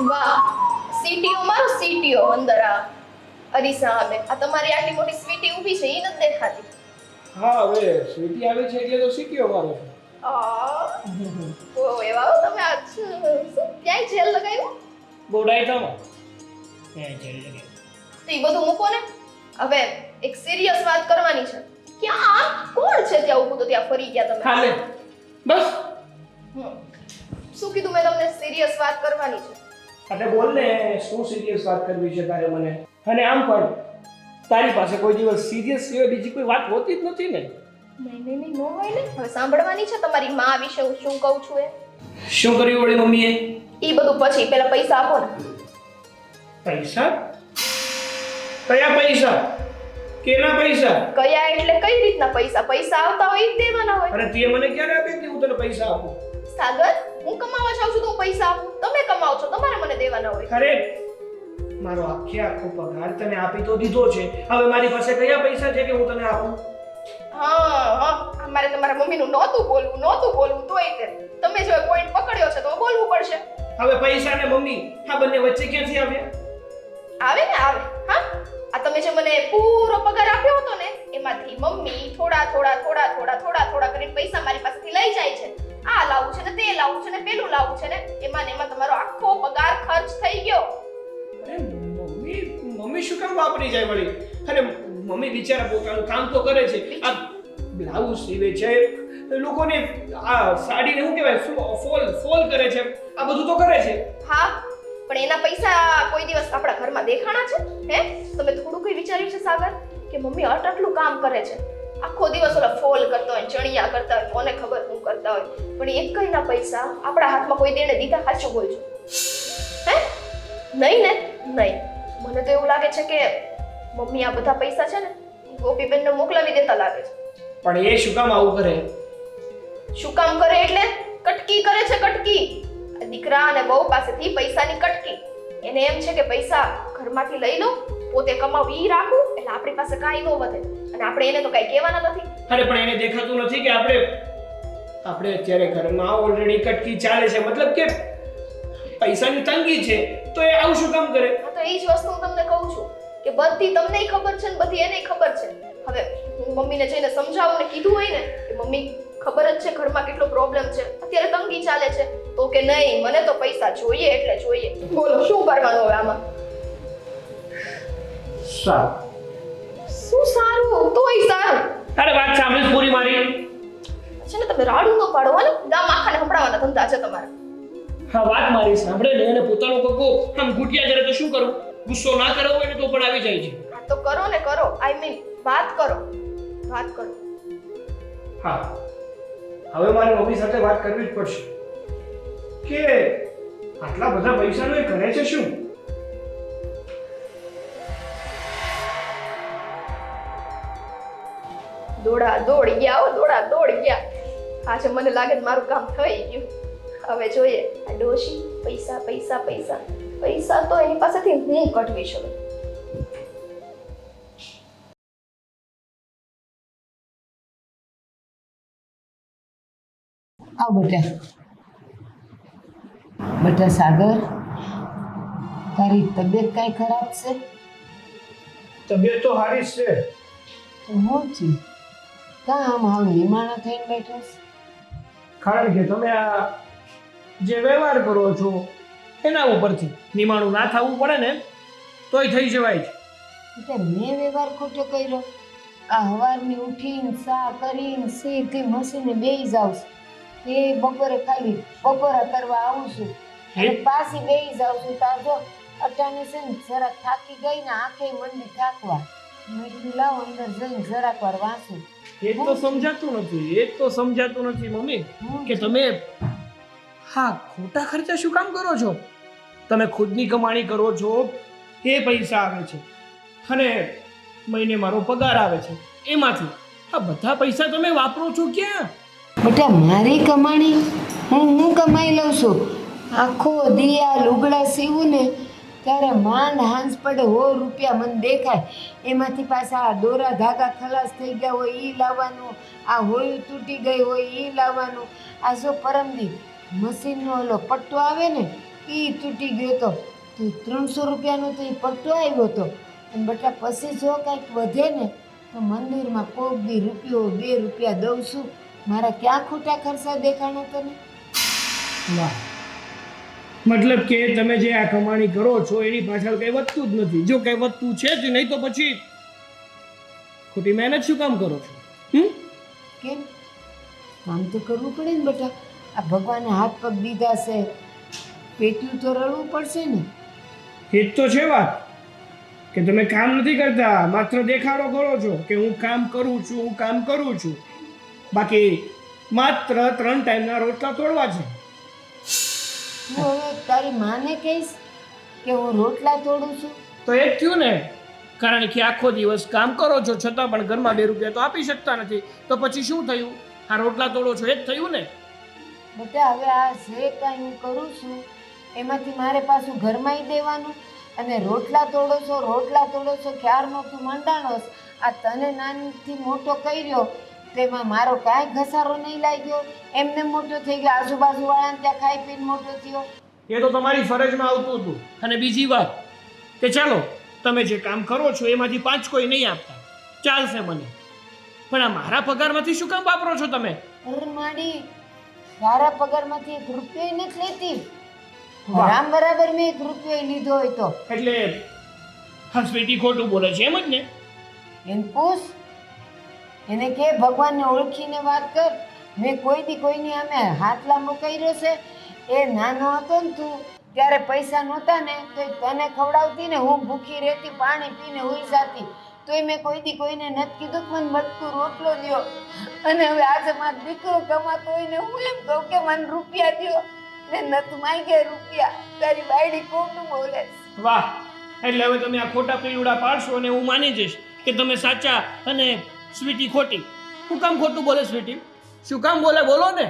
વાહ, સીટીઓ મારો સીટીઓ અંદર આ અરીસા સામે. આ તમારી આટલી મોટી સ્વીટી ઊભી છે એ નથી દેખાતી. હા હવે સ્વીટી આવે છે એટલે તો સીટીઓ મારો છે. ઓ એવા હો તમે. આ શું ક્યાંય જેલ લગાવ્યું? બોડાઈતામાં ક્યાં જેલ લગે. તો એ બધું મૂકો ને. હવે એક સિરિયસ વાત કરવાની છે. ક્યાં આ કોણ છે ત્યાં ઊભું? તો ત્યાં ફરી ગયા તમે. ખાલે બસ. શું કીધું મેં તમને? સિરિયસ વાત કરવાની છે. એટલે બોલ ને શું સિરિયસ વાત કરવી છે તારે મને? અને આમ પણ તારી પાસે કોઈ દિવસ સિરિયસ સિવાય બીજી કોઈ વાત હોતી જ નથી ને. નહીં નો હોય ને. હવે સાંભળવાની છે તમારી માં વિશે હું શું કહું છું એ. શું કર્યું વળી મમ્મીએ? એ બધું પછી, પહેલા પૈસા આપો ને. પૈસા? કયા પૈસા? કેના પૈસા? કયા એટલે કઈ રીતના પૈસા? પૈસા આવતા હોય એ જ દેવાના હોય. અરે તે મને ક્યારે આપ્યા કે હું તને પૈસા આપું? સાગર, હું કમાવા જાઉં છું તો હું પૈસા આપું. તમે કમાઓ છો, તમારે મને દેવાના હોય. અરે મારો આખો પગાર તને આપી તો દીધો છે. હવે મારી પાસે કયા પૈસા છે કે હું તને આપું? હા, મારે તમારા મમ્મીનું નહોતું બોલવું તોય તે તમે જો પોઈન્ટ પકડ્યો છે તો બોલવું પડશે. હવે પૈસા ને મમ્મી આ બંને વચ્ચે ક્યાંથી આવ્યા? આવે ને આવે. હા, આ તમે જે મને પૂરો પગાર આપ્યો હતો ને એમાંથી મમ્મી થોડા કરીને પૈસા મારી પાસેથી લઈ જાય છે. આ લાવું છે ને તે લાવું છે ને પેલું લાવું છે ને એમાં તમારો આખો પગાર ખર્ચ થઈ ગયો. અરે મમ્મી શું કામ વાપરી જાય વળી? અરે મમ્મી બિચારા પોતાનું કામ તો કરે છે. આ બ્લાઉઝ સીવે છે, લોકોને આ સાડીને શું કહેવાય ફોલ કરે છે, આ બધું તો કરે છે. હા, પણ એના પૈસા કોઈ દિવસ આપણા ઘરમાં દેખાણા છે? હે, તમે થોડું કઈ વિચાર્યું છે સાગર કે મમ્મી આટલું કામ કરે છે, આખો દિવસ ઓલા ફોલ કરતા હોય, ચણિયા કરતા હોય, કોને ખબર શું કરતા હોય, પણ એક કઈના પૈસા આપણા હાથમાં કોઈ દેણે દીધા? સાચું બોલજો. હે, નહીં ને? નહીં. મને તો એવું લાગે છે કે મમ્મી આ બધા પૈસા છે ને ગોપીબેનને મોકલાવી દેતા લાગે છે. પણ એ શું કામ આવું કરે? શું કામ કરે એટલે કટકી કરે છે, કટકી. દીકરા અને બહુ પાસેથી પૈસાની કટકી. એને એમ છે કે પૈસા ઘરમાંથી લઈ લો, પોતે કમાવી રાખું એટલે આપણી પાસે કાંઈ ન વધે અને આપણે એને તો કાંઈ કહેવાના નથી. અરે પણ એને દેખાતું નથી કે આપણે અત્યારે ઘરમાં ઓલરેડી કટકી ચાલે છે, મતલબ કે પૈસાની તંગી છે, તો એ આવું શું કામ કરે? હા, તો એ જ વસ્તુ હું તમને કહું છું કે બધી તમને ખબર છે ને બધી એને ખબર છે. હવે હું મમ્મીને જઈને સમજાવું ને કીધું હોય ને કે મમ્મી ખબર જ છે ઘરમાં કેટલો પ્રોબ્લેમ છે, અત્યારે તંગી ચાલે છે, તો કે નહીં મને તો પૈસા જોઈએ એટલે જોઈએ. બોલો શું કરવાનું હવે આમાં? સારું. શું સારું? તોય સારું. અરે વાત સાંભળી પૂરી મારી. છે ને તમે રાડું ન પાડો ને, ગામ આખાને સંભળાવવાના ધંધા છે તમારા. હા, વાત મારી સાંભળે ને અને પોતાનો પગો આમ ઘૂંટિયા કરે તો શું કરું? ગુસ્સો ના કરવો હોય ને તો પણ આવી જાય છે. હા તો કરો ને કરો. આઈ મીન વાત કરો. હા, હવે મારી મમ્મી સાથે વાત કરવી જ પડશે કે આટલા બધા પૈસાનો એ કરે છે શું? દોડા દોડ ગયા. આજે મને લાગે છે મારું કામ થઈ ગયું. હવે જોઈએ આ ડોશી પૈસા તો એની પાસેથી હું કઢવી શકું. આવ બેટા સાગર, તારી તબિયત કાંઈ ખરાબ છે? તબિયત તો સારી જ છે. તો હું છું કાં આમ હાવ નિમાણા થઈને બેઠો છે? કારણ કે તમે આ જે વ્યવહાર કરો છો એના ઉપરથી નિમાણું ના થવું પડે ને તોય થઈ જવાય છે. એટલે મેં વ્યવહાર ખોટો કર્યો? આ સવારની ઉઠીને સા કરીને સીધી મસીને બેસી જાઉં છું, એ બપોરે ખાલી બપોરા કરવા આવું છું અને પાછી બેસી જાઉં છું. તાર જો અટાણે છે ને જરાક થાકી ગઈ ને આંખે મંડી થાકવા, મેં કીધું લાવ અંદર જઈને જરાક વાર વાંચું. એ તો સમજાતું નથી મમ્મી કે તમે હા ખોટા ખર્ચા શું કામ કરો છો? તમે ખુદની કમાણી કરો છો, એ પૈસા આવે છે અને મહિને મારો પગાર આવે છે, એમાંથી આ બધા પૈસા તમે વાપરો છો ક્યાં? બેટા મારી કમાણી હું કમાઈ લઉં છું. આખો દિયા લુગડા સીવું ને ત્યારે માંડ હાંસ પડે 100 રૂપિયા મને દેખાય, એમાંથી પાછા આ દોરા ધાગા ખલાસ થઈ ગયા હોય એ લાવવાનું, આ હોયું તૂટી ગઈ હોય એ લાવવાનું, આ જો પરમદી મશીનનો ઓલો પટ્ટો આવે ને ઈ તૂટી ગયો તો 300 રૂપિયાનો તો એ પટ્ટો આવ્યો હતો. અને બેટા પછી જો કાંઈક વધે ને તો મંદિરમાં કોક દી રૂપિયો 2 રૂપિયા દઉં છું. મારા ક્યાં ખોટા ખર્ચા દેખાણો તને? વાહ, મતલબ કે તમે જે આ કમાણી કરો છો એની પાછળ કઈ વધતું જ નથી. જો કઈ વધતું છે જ નહીં તો પછી ખોટી મહેનત શું કામ કરો છો? કેમ? કામ તો કરવું પડે ને બેટા. આ ભગવાને હાથ પગ દીધા છે, પેટ્યું તો રળવું પડશે ને. એ જ તો છે વાત કે તમે કામ નથી કરતા, માત્ર દેખાડો કરો છો કે હું કામ કરું છું, હું કામ કરું છું. બાકી માત્ર 3 ટાઈમના રોટલા તોડવા છે. હું હવે તારી માને કહીશ કે હું રોટલા તોડું છું? તો એ જ થયું ને, કારણ કે આખો દિવસ કામ કરો છો છતાં પણ ઘરમાં 2 રૂપિયા તો આપી શકતા નથી. તો પછી શું થયું? આ રોટલા તોડો છો એ જ થયું ને. બેટા હવે આ જે કાંઈ હું કરું છું એમાંથી મારે પાછું ઘરમાંય દેવાનું. અને રોટલા તોડો છો ખ્યાર નહોતું મંડાણો. આ તને નાનથી મોટો કર્યો તેમાં મારો કાંઈ ઘસારો નહીં લાગ્યો. એમને મોટો થઈ ગયો, આજુબાજુવાળાને ત્યાં ખાઈ પીને મોટો થયો. એ તો તમારી ફરજમાં આવતું હતું. અને બીજી વાત કે ચાલો તમે જે કામ કરો છો એમાંથી 5 કોઈ નહીં આપતા, ચાલશે મને, પણ આ મારા પગારમાંથી શું કામ વાપરો છો તમે? અરે માડી, તારા પગારમાંથી 1 રૂપિયો નથી લેતી. વાહ. રામ બરાબર મેં 1 રૂપિયો લીધો હોય તો એટલે હા સ્વીટી ખોટું બોલે છે એમ જ ને? એને પૂછ, એને કે ભગવાનને ઓળખીને વાત કર. મેં કોઈ દી કોઈની અમે હાથ લાંબો કર્યો છે? એ નાનો હતો ને તું ત્યારે પૈસા નહોતા ને તો તને ખવડાવતી ને, હું ભૂખી રહેતી, પાણી પીને હુઈ જાતી, તોય મેં કોઈ દી કોઈને નથી કીધું કે મને મટકું રોટલો દ્યો. અને હવે આજે મારો દીકરો કમાતો હોય ને હું એમ કહું કે મને રૂપિયા દ્યો ને નતું માંગે રૂપિયા. તારી બાયડી ખોટું બોલે. વાહ, એટલે હવે તમે આ ખોટા પીલુડા પાડશો અને હું માની જઈશ કે તમે સાચા અને સ્વીટી ખોટી. શું કામ ખોટું બોલે સ્વીટી? શું કામ બોલે? બોલો ને.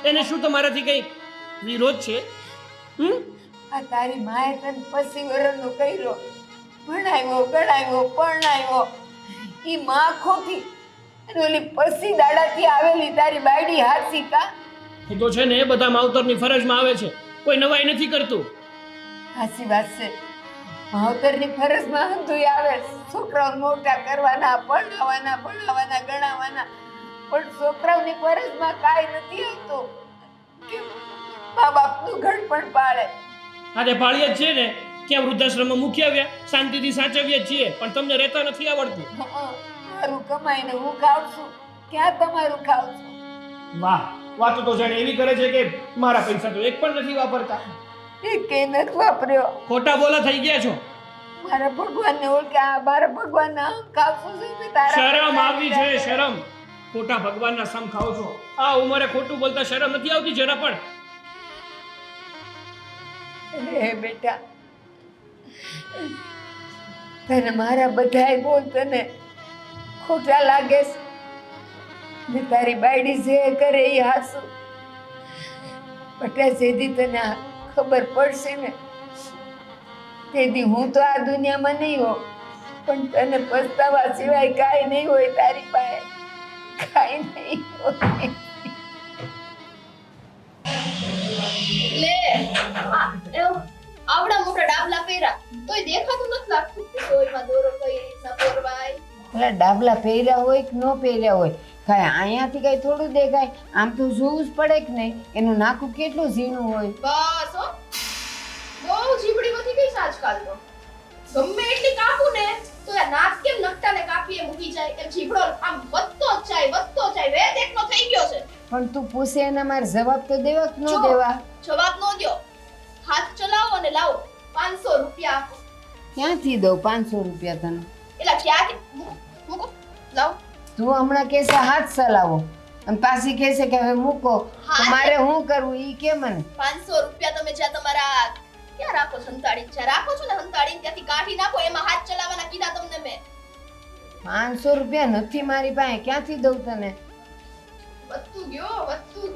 એને શું તમારાથી કંઈ વિરોધ છે? આ તારી માએ તને 25 વર્ષનો કર્યો, ભણાવ્યો ગણાવ્યો પરણાવ્યો. ઈ માં ખોટી અને ઓલી 25 દાડાથી આવેલી તારી બાયડી હાસી કા? એ તો છે ને, એ બધા માવતરની ફરજમાં આવે છે, કોઈ નવાઈ નથી કરતું. હાસી વાત છે, માવતરની ફરજમાં હંધુય આવે. છોકરાઓ મોટા કરવાના, પરણાવવાના, ભણાવવાના, ગણાવવાના, પણ છોકરાઓની ફરજમાં કાંઈ નથી આવતું કે મા બાપનું ઘડપણ પાળે. આજે પાળીએ જ છે ને, ક્યાં વૃદ્ધાશ્રમમાં મૂકી આવ્યા, શાંતિથી સાચવીએ જ છીએ, પણ તમને રહેતા નથી આવડતું. મારું કમાઈને હું ખાઉં છું, ક્યાં તમારું ખાઉં છું? વાહ, વાતો તો જાણે એવી કરે છે કે મારા પૈસા તો એક પણ નથી વાપરતા. એ કે નથી વાપર્યો. ખોટા બોલા થઈ ગયા છો. મારા ભગવાનને ઓળખ્યા, મારા ભગવાનના ખાઉં છું. શરમ આવી છે, શરમ. ખોટા ભગવાનના સમ ખાઓ છો. આ ઉંમરે ખોટું બોલતા શરમ નથી આવતી જરા પણ? હે બેટા, તને મારા બધાય બોલ તને ખોટા લાગે છે ને તારી બાયડી જે કરે એ હાસું. બટા જેથી તને આ ખબર પડશે ને તેથી હું તો આ દુનિયામાં નહીં હોઉં, પણ તને પસ્તાવા સિવાય કાંઈ નહીં હોય તારી પાસે, કાંઈ નહીં હોય. લે આવડા મોટા ડાબલા પહેર્યા તોય દેખાતું નથી લાગતું સોયમાં દોરો કઈ રીતના પરવાય. પેલા ડાબલા પહેર્યા હોય કે ન પહેર્યા હોય, કાંઈ અહીંયાથી કાંઈ થોડું દેખાય. આમ તો જોવું જ પડે કે નહીં, એનું નાકું કેટલું ઝીણું હોય. બસ હો, બહુ જીબડી વધી ગઈ છે આજકાલ તો. ગમે એટલી કાપું ને તો આ નાક કેમ નકટાને કાપીએ મૂકી જાય એમ જીબડો આમ વધતો જ જાય વેદ એકનો થઈ ગયો છે. પણ તું પૂછે એના મારે જવાબ તો દેવા કે ન જો, દેવા? જવાબ નો દ્યો. હાથ ચલાવો અને લાવો 500 રૂપિયા આપો. ક્યાંથી દઉં 500 રૂપિયા તને? એલા ક્યાં મૂકો લાવો. તું હમણાં કહેશે હાથ ચલાવો અને પાછી કહેશે કે હવે મૂકો, તો હાથ- મારે શું કરવું ઈ કે મને? 500 રૂપિયા તમે જ્યાં તમારા ક્યાં રાખો છો હંતાડી, જ્યાં રાખો છો ને હંતાડી ત્યાંથી કાઢી નાખો. એમાં હાથ ચલાવવાના કીધા તમને મેં. 500 રૂપિયા નથી મારી પાસે, ક્યાંથી દઉં તને? વધતું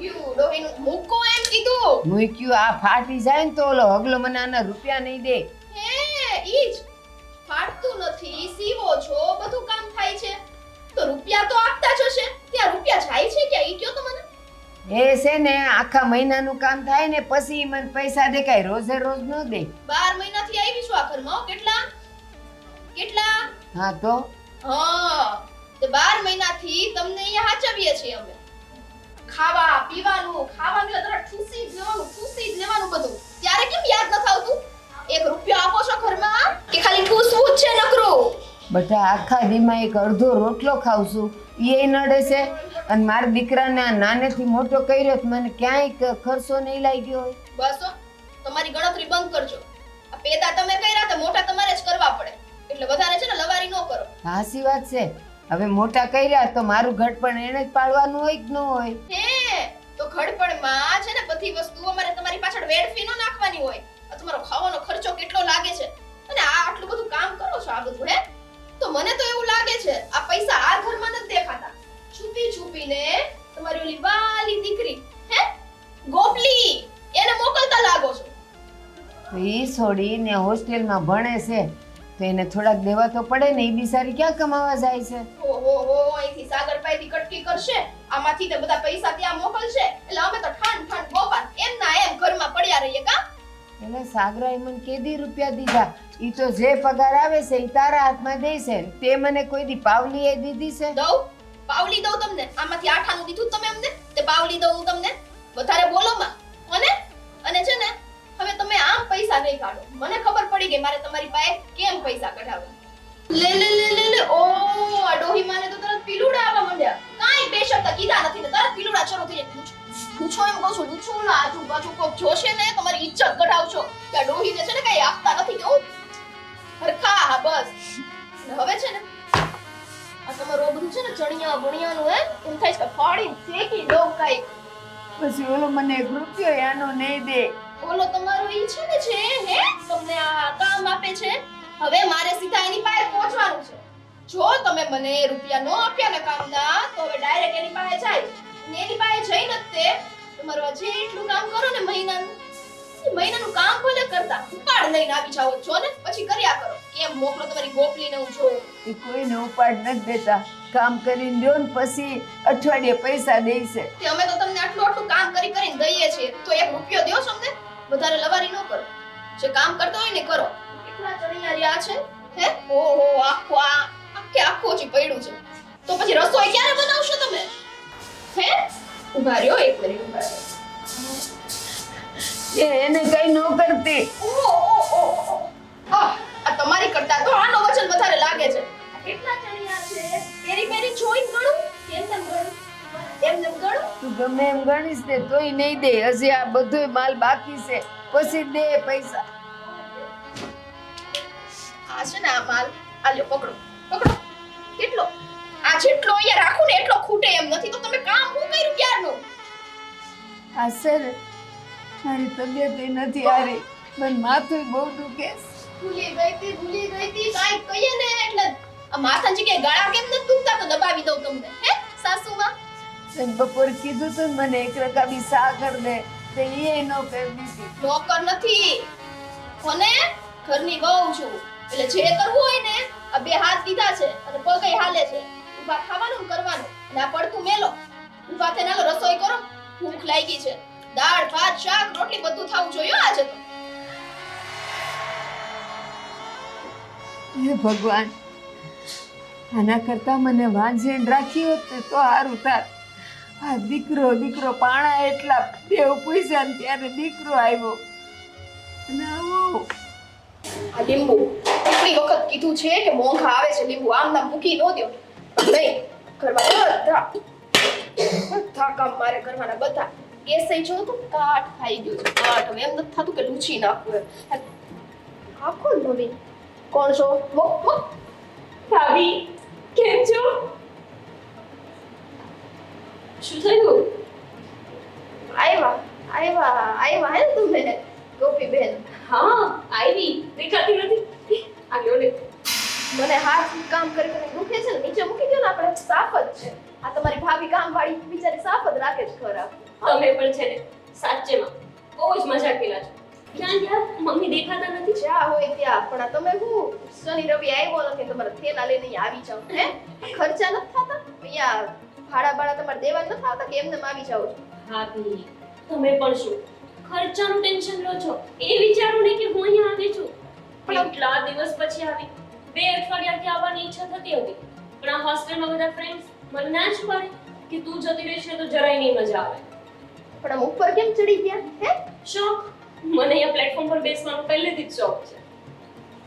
ગયું ડોહીનું મૂકો એમ કીધું. મૂક્યું આ ફાટી જાય ને તો ઓલો હગલો મને આના રૂપિયા નહીં દે. હે ઈ જ ફાટતું નથી, સીવો છો, બધું કામ થાય છે તો રૂપિયા તો આપતા જ હશે. ત્યાં રૂપિયા જાય છે કે ઈ કયો તો મને? એ છે ને આખા મહિનાનું કામ થાય ને પછી મને પૈસા દેખાય, રોજે રોજ ન દે. 12 મહિનાથી આવી છું આ ઘરમાં. કેટલા હા તો હા, તો 12 મહિનાથી તમને અહીંયા હાચવીએ છીએ અમે. ખાવા પીવાનું એટલે તરત ઠૂસી જ લેવાનું બધું. ત્યારે કેમ યાદ નથી આવતું? 1 રૂપિયો આપો છો ઘરમાં કે ખાલી ઠૂસવું જ છે નકરું? બધા આખા દીમાં એક અડધો રોટલો ખાવ છું એ નડે છે, અને મારા દીકરાને આ નાનેથી મોટો કર્યો તો મને ક્યાંય ખર્ચો નહીં લાગ્યો હોય. બસ હો, તમારી ગણતરી બંધ કરજો. આ પેદા તમે કર્યા તો મોટા તમારે જ કરવા પડે. એટલે વધારે છે ને લવારી ન કરો. હાસી વાત છે. હવે મોટા કર્યા તો મારું ઘટ પણ એને જ પાડવાનું હોય કે ન હોય? હે તો ઘડપણમાં છે ને બધી વસ્તુ અમારે તમારી પાછળ વેડફી ન નાખવાની હોય. આ તમારો ખાવાનો ખર્ચો કેટલો લાગે છે, અને આ આટલું બધું કામ કરો છો આ બધું. હે તો મને તો એવું લાગે છે આ પૈસા આ ઘરમાં નથી દેખાતા. છુપીને તમારી ઓલી વાલી દીકરી હે ગોપલી એને મોકલતા લાગો છો. તો એ છોડીને હોસ્ટેલમાં ભણે છે તો એને થોડાક દેવા તો પડે ને. એ બિચારી ક્યાં કમાવા જાય છે? ઓહો અહીંથી સાગર પાસેથી કટકી કરશે, આમાંથી તે બધા પૈસા ત્યાં મોકલશે, એટલે અમે તો ઠાંડ ગોપાલ એમ ના એમ ઘરમાં પડ્યા રહીએ કા? એટલે સાગરાએ મને કેદી રૂપિયા દીધા? ઈ તો જે પગાર આવે છે ઈ તારા હાથમાં દે છે. તે મને કોઈ દી પાવલી એ દીધી છે? પાવલી દઉં તમને? આમાંથી આઠાનું દીધું તમે અમને, તે પાવલી દઉં તમને? વધારે બોલો માં. અને છે ને હવે તમે આમ પૈસા નહીં કાઢો. મને ખબર પડી ગઈ મારે તમારી પાસે કેમ પૈસા કઢાવવા. લે ઓ આ ડોહી માને તો તરત પીલુડા આવવા માંડ્યા. કાઈ બે શબ્દ કીધા નથી ને તરત પીલુડા શરૂ થઈ જાય. પૂછો એમ કહું છું, પૂછો ના આજુબાજુ કોક જોશે ને તમારી ઇજ્જત કઢાવશો કે આ ડોહીને છે ને કઈ આપતા નથી કેવું હરખા. હા બસ હવે છે ને આ તમારું બધું છે ને ચણિયા બણિયાનું હે એમ થાય છે ફાડી શેકી દઉં કાઈ. પછી ઓલો મને 1 રૂપિયો આનો નહીં દે. ઓલો તમારો ઈ છે ને છે હે તમને આ કામ આપે છે. હવે મારે સીધા એની પાસે પહોંચવાનું છે. જો તમે મને રૂપિયા નો આપ્યા ને કામના તો હવે ડાયરેક્ટ એની પાસે જાય ને એની પાસે જઈને જ તે તમારું જે એટલું કામ કરો ને મહિનાનું કામ ભલે કરતા ઉપાડ લઈને આવી જાઓ છો ને પછી કર્યા કરો. કેમ મોકલો તમારી ગોપલીને હું જોઉં. એ કોઈને ઉપાડ નથી દેતા. કામ કરીને દો ને પછી અઠવાડિયે પૈસા દે છે. તે અમે તો તમને આટલું કામ કરીને દઈએ છીએ તો 1 રૂપિયો દ્યો છો અમને. વધારે લવારી ન કરો. જે કામ કરતા હોય ને કરો. કેટલા ચણિયા રહ્યા છે હે? ઓહો આખો જી પડ્યું છે. તો પછી રસોઈ ક્યારે બનાવશો તમે? હે ઉભા રહ્યો 1 મિનિટ ઉભા રહ્યો. એને કઈ ન કરતી. આ તમારી કરતા તો આનો વજન વધારે લાગે છે. કેટલા ચણિયા છે? પેરી જોઈન ગણું કેમ ગણું? એમ ગણું? તું ગમે એમ ગણીશ ને તોય નહીં દે. હજી આ બધોય માલ બાકી છે, પછી દે પૈસા. આ છે ને આ માલ આ લ્યો પકડો. કેટલો? આ જેટલો અહીંયા રાખું ને એટલો ખૂટે એમ નથી. તો તમે કામ હું કર્યું ક્યારનું? આ સર મારી તબિયત નથી હારી, મને માથું બહુ દુખે. ભૂલી ગઈ હતી કાઈ કહીએ ને એટલે આ માથાની જગ્યાએ ગાળા કેમ નથી દુખતા તો દબાવી દઉં તમને હે સાસુમાં. બપોર કીધું તું મને 1 રકાબી સા કર દે તો એ ન કરી દીધી. નોકર નથી કોને ઘરની વહુ છું એટલે જે કરવું હોય ને આ 2 હાથ દીધા છે અને પગય હાલે છે. ઊભા ખાવાનું કરવાનું અને આ પડતું મેલો. ઊભા થઈને હાલો રસોઈ કરો. ભૂખ લાગી છે. દાળ ભાત શાક રોટલી બધું થાવું જોઈએ આજે તો. હે ભગવાન, આના કરતા મને વાંઝેણ રાખી હોત ને તો સારું થાત. આ દીકરો પાણા એટલા દેવ પૂછ્યા ને ત્યારે દીકરો આવ્યો. અને આવો આ લીંબુ કેટલી વખત કીધું છે કે મોંઘા આવે છે લીંબુ આમ નામ મૂકી ન દો. નહીં કરવા બધા કામ મારે કરવાના બધા. ગેસ થઈ જો તો કાટ ખાઈ ગયો છે. કાટ હવે એમ નથી થતું કે લૂછી નાખું એમ. આખો નવી કોણ છો? ભાભી કેમ છો? શું થયું? આવ્યા હે તમે ગોપી બેન? હા આવી દેખાતી નથી. આવ્યો ને મને હાથ કામ કરીને દુખે છે ને નીચે મૂકી દો ને આપણે સાફ જ છે. આ તમારી ભાભી કામ વાળી બિચારી સાફ જ રાખે છે ખરા. તમે પણ છે ને સાચેમાં બહુ જ મજાક પેલા છો. ક્યાં મમ્મી દેખાતા નથી? જ્યાં હોય ત્યાં. પણ આ તમે હું શનિ રવિ આવ્યો નથી તમારા થેલા લઈને અહીંયા આવી જાવ હે? ખર્ચા નથી થતા અહીંયા? ભાડા તમારે દેવા નથી આવતા કે એમને આવી જાવ છો? ભાભી તમે પણ શું ખર્ચાનું ટેન્શન લો છો? એ વિચારું ને કે હું અહીંયા આવી છું પણ એટલા દિવસ પછી આવી 2 અઠવાડિયાથી આવવાની ઈચ્છા થતી હતી પણ આ હોસ્ટેલમાં બધા ફ્રેન્ડ્સ મને ના જ પાડે કે તું જતી રહેશે તો જરાય નહીં મજા આવે. પણ આમ ઉપર કેમ ચડી ગયા હે? શોખ મને અહીંયા પ્લેટફોર્મ પર બેસવાનો પહેલેથી જ શોખ છે.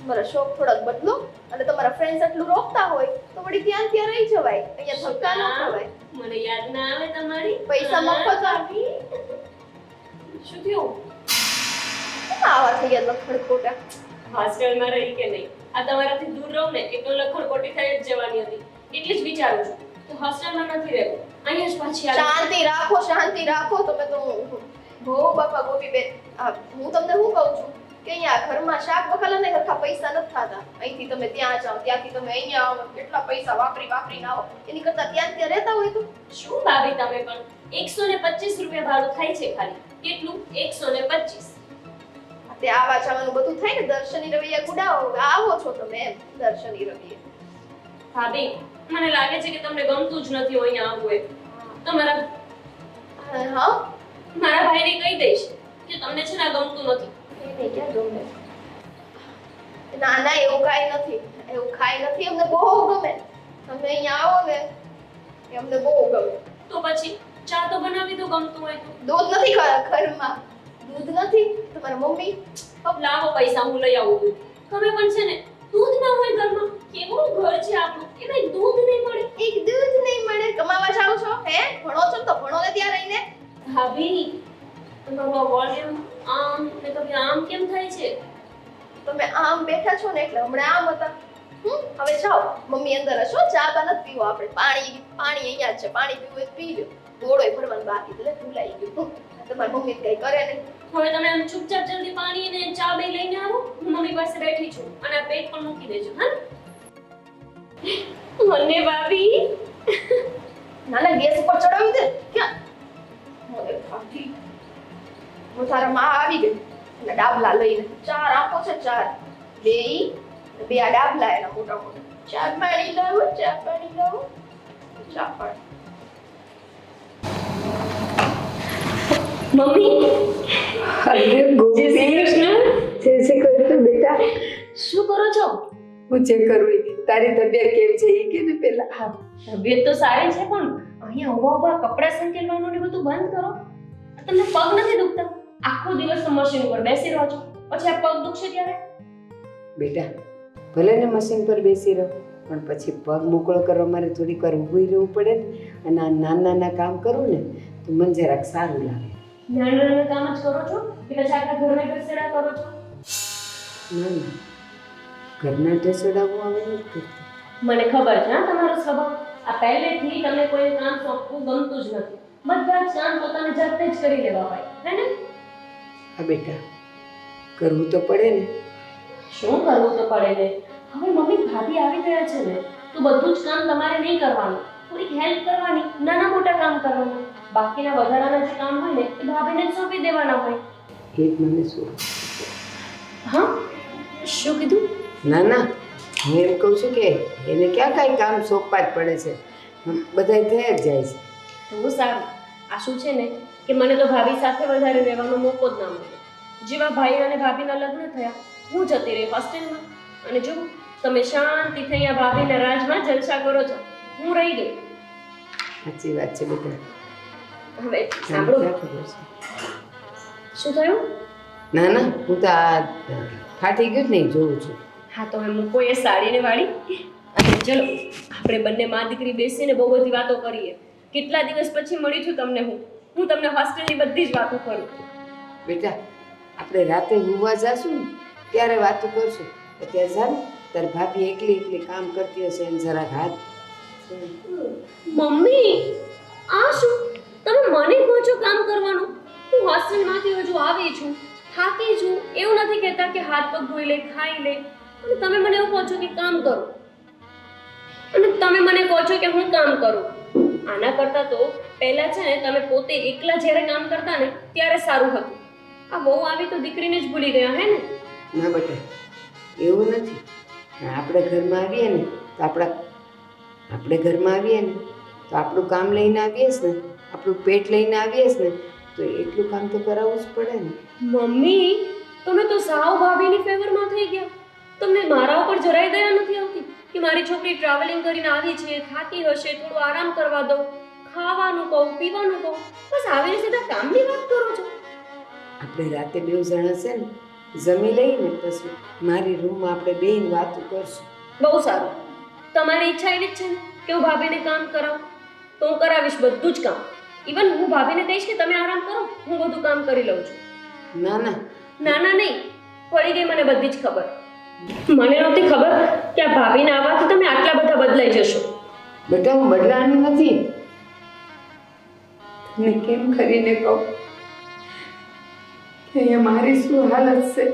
તમારા શોખ થોડાક બદલો અને તમારા ફ્રેન્ડ્સ એટલું રોકતા હોય તો વળી ત્યાં રહી જવાય, અહીંયા ધક્કા ન ખવાય. મને યાદ ના આવે તમારી પૈસા મફત આપી. શું થયું? કેમ આવા થઈ ગયા લખણ ખોટા? હોસ્ટેલમાં રહી કે નહીં આ તમારાથી દૂર રહું ને એટલે લખણ ખોટી થઈ જ જવાની હતી એટલે જ વિચારું છું તો હોસ્ટેલમાં નથી રહેવું અહીંયા જ પાછી આવી. શાંતિ રાખો તમે તો. હો બાપા ગોપીબેન, હું તમને શું કહું છું કે અહીંયા ઘરમાં શાક બકાલા ને સરખા પૈસા નથી થતા. અહીંથી તમે ત્યાં જાઓ, ત્યાંથી તમે અહીંયા આવો, કેટલા પૈસા વાપરીને આવો. એની કરતા ત્યાં રહેતા હોય તો શું ભાભી તમે પણ 125 રૂપિયા ભાડું થાય છે ખાલી. કેટલું? 125. તે આવા જવાનું બધું થાય ને. દર્શની રવિયા ગુડાવો આવો છો તમે એમ. દર્શની રવિયા ભાભી મને લાગે છે કે તમને ગમતું જ નથી અહીંયા આવવું એ. તમારા હા મારા ભાઈને કહી દઈશ કે તમને છે ને આ ગમતું નથી. એને ક્યાં ગમે? ના ના એવું કાંઈ નથી, એવું કાંઈ નથી. અમને બહુ ગમે તમે અહીંયા આવો ને એ અમને બહુ ગમે. તો પછી ચા તો બનાવી દો ગમતું હોય તો. દૂધ નથી ઘરમાં, દૂધ નથી. તમારા મમ્મી લાવો પૈસા હું લઈ આવું દૂધ. તમે પણ છે ને દૂધ ના હોય ઘરમાં. કેવું ઘર છે આપણું એમાં દૂધ નહીં મળે. એક દૂધ નહીં મળે. કમાવા જાવ છો હે? ભણો છો તો ભણો ને ત્યાં રહીને. ભાભી તમારો વોલ્યુમ આમ ને કભી આમ કેમ થાય છે? તમે આમ બેઠા છો ને એટલે હમણાં આમ હતા. હવે જાઓ મમ્મી અંદર હશો. ચા બા નથી પીવો આપણે. પાણી અહીંયા જ છે. પાણી પીવું હોય તો પી લો. ગોળોય ભરવાનું બાકી એટલે ભૂલાઈ ગયું. તમારી મમ્મી કઈ કરે નહીં. હવે તમે આમ ચૂપચાપ જલ્દી પાણી અને ચા બે લઈને આવો. હું મમ્મી પાસે બેઠી છું અને આ પેટ પણ મૂકી દેજો. હા મને ભાભી નાના ગેસ ઉપર ચડાવી દે. ક્યાં? મને કાકી હું તારા માં આવી ગઈ અને ડાબલા લઈને 4 આંખો છે 4. બે આ ડાબલા એના મોટા મોટા. ચા પાણી લાવો. ચા પાણી. મમ્મી અરે જય ગોપી, શ્રી કૃષ્ણ. જય શ્રી કૃષ્ણ બેટા. શું કરો છો? હું જે કરું ઈ. તારી તબિયત કેમ છે એ કે ને પેલા. હા તબિયત તો સારી છે પણ અહીંયા ઉભા કપડાં સંકેલવાનું ને બધું બંધ કરો. તમને પગ નથી દુખતા? આખો દિવસ તો મશીન ઉપર બેસી રહો છો પછી આ પગ દુખશે ત્યારે? બેટા ભલે ને મશીન પર બેસી રહો પણ પછી પગ મોકળો કરવા મારે થોડીક વાર ઊભું રહેવું પડે ને. અને આ નાના કામ કરું ને તો મને જરાક સારું લાગે. નાના કામ જ કરો છો કે પછી આખા ઘરને બેસેડા કરો છો? ના ઘરના ઢસડાવવું આવે નથી કરતી. મને ખબર છે હા તમારો સ્વભાવ. આ પહેલેથી તમને કોઈ કામ સોંપવું ગમતું જ નથી. બધા જ કામ પોતાની જાતે જ કરી લેવા હોય હે ને? હા બેટા કરવું તો પડે ને. શું કરવું તો પડે ને? હવે મમ્મી ભાભી આવી ગયા છે ને તો બધું જ કામ તમારે નહીં કરવાનું. થોડીક હેલ્પ કરવાની, નાના મોટા કામ કરવાના. બાકીના વધારાના જે કામ હોય ને એ ભાભીને જ સોંપી દેવાના હોય. એ જ મને શું. હા શું કીધું? ના હું એમ કહું છું કે એને ક્યાં કાંઈ કામ સોંપવા જ પડે છે. બધાય થઈ જ જાય છે. બહુ સારું. આ શું છે ને કે મને તો ભાભી સાથે વધારે રહેવાનો મોકો જ ના મળ્યો. જેવા ભાઈ અને ભાભીના લગ્ન થયા હું જતી રહી હોસ્ટેલમાં અને જો તમે શાંતિથી અહીંયા ભાભીના રાજમાં જલસા કરો છો. હું રહી ગઈ. સાચી વાત છે બેટા. હવે સાંભળો. ક્યાં ખબર છે? શું થયું? ના હું તો આ ફાટી ગયું જ નહીં જોઉં છું. હા તો હવે મૂકો એ સાડીને વાળી અને ચલો આપણે બંને માં દીકરી બેસીને બહુ બધી વાતો કરીએ. કેટલા દિવસ પછી મળી છું તમને હું તમને હોસ્ટેલની બધી જ વાતો કરું. બેટા આપણે રાતે હુવા જાશું ને ત્યારે વાતો કરશું. અત્યારે જા ને તાર ભાભી એકલી કામ કરતી હશે એમ જરાક હાથ. મમ્મી આ શું તમે મને કહો છો કામ કરવાનું? હું હોસ્ટેલમાંથી હજુ આવી છું, થાકી છું. એવું નથી કહેતા કે હાથ પગ ધોઈ લે, ખાઈ લે. અને તમે મને એવું કહો છો કે કામ કરો અને તમે મને કહો છો કે હું કામ કરું. આના કરતાં તો પહેલા છે ને તમે પોતે એકલા જ્યારે કામ કરતા ને ત્યારે સારું હતું. આ બહુ આવી તો દીકરીને જ ભૂલી ગયા હે ને? ના બેટા એવું નથી. આપણે ઘરમાં આવીએ ને તો આપણું કામ લઈને આવીએ ને આપણું પેટ લઈને આવીએ છે ને તો એટલું કામ તો કરાવવું જ પડે ને. મમ્મી તમે તો સાવ ભાભીની ફેવરમાં થઈ ગયા. તમને મારા ઉપર જરાય દયા નથી આવતી કે મારી છોકરી ટ્રાવેલિંગ કરીને આવી છે, થાકી હશે, થોડું આરામ કરવા દો, ખાવાનું કહું, પીવાનું કહું, બસ આવીને સીધા કામની વાત કરો છો. આપણે રાતે 2 જણા છે ને જમી લઈને પછી મારી રૂમમાં આપણે બેન વાતો કરશું. બહુ સારું. તમારી ઈચ્છા એવી જ છે ને કે હું ભાભીને કામ કરાવું તો હું કરાવીશ બધું જ કામ. ઇવન હું ભાભીને કહીશ કે તમે આરામ કરો, હું બધું કામ કરી લઉં છું. ના ના નાના નહીં, પડી ગઈ મને બધી જ ખબર. મને નહોતી ખબર કે આ ભાભીને આવવાથી તમે આટલા બધા બદલાઈ જશો. બેટા હું બદલાવાની નથી. તને કેમ કરીને કહું કે અહીંયા મારી શું હાલત છે.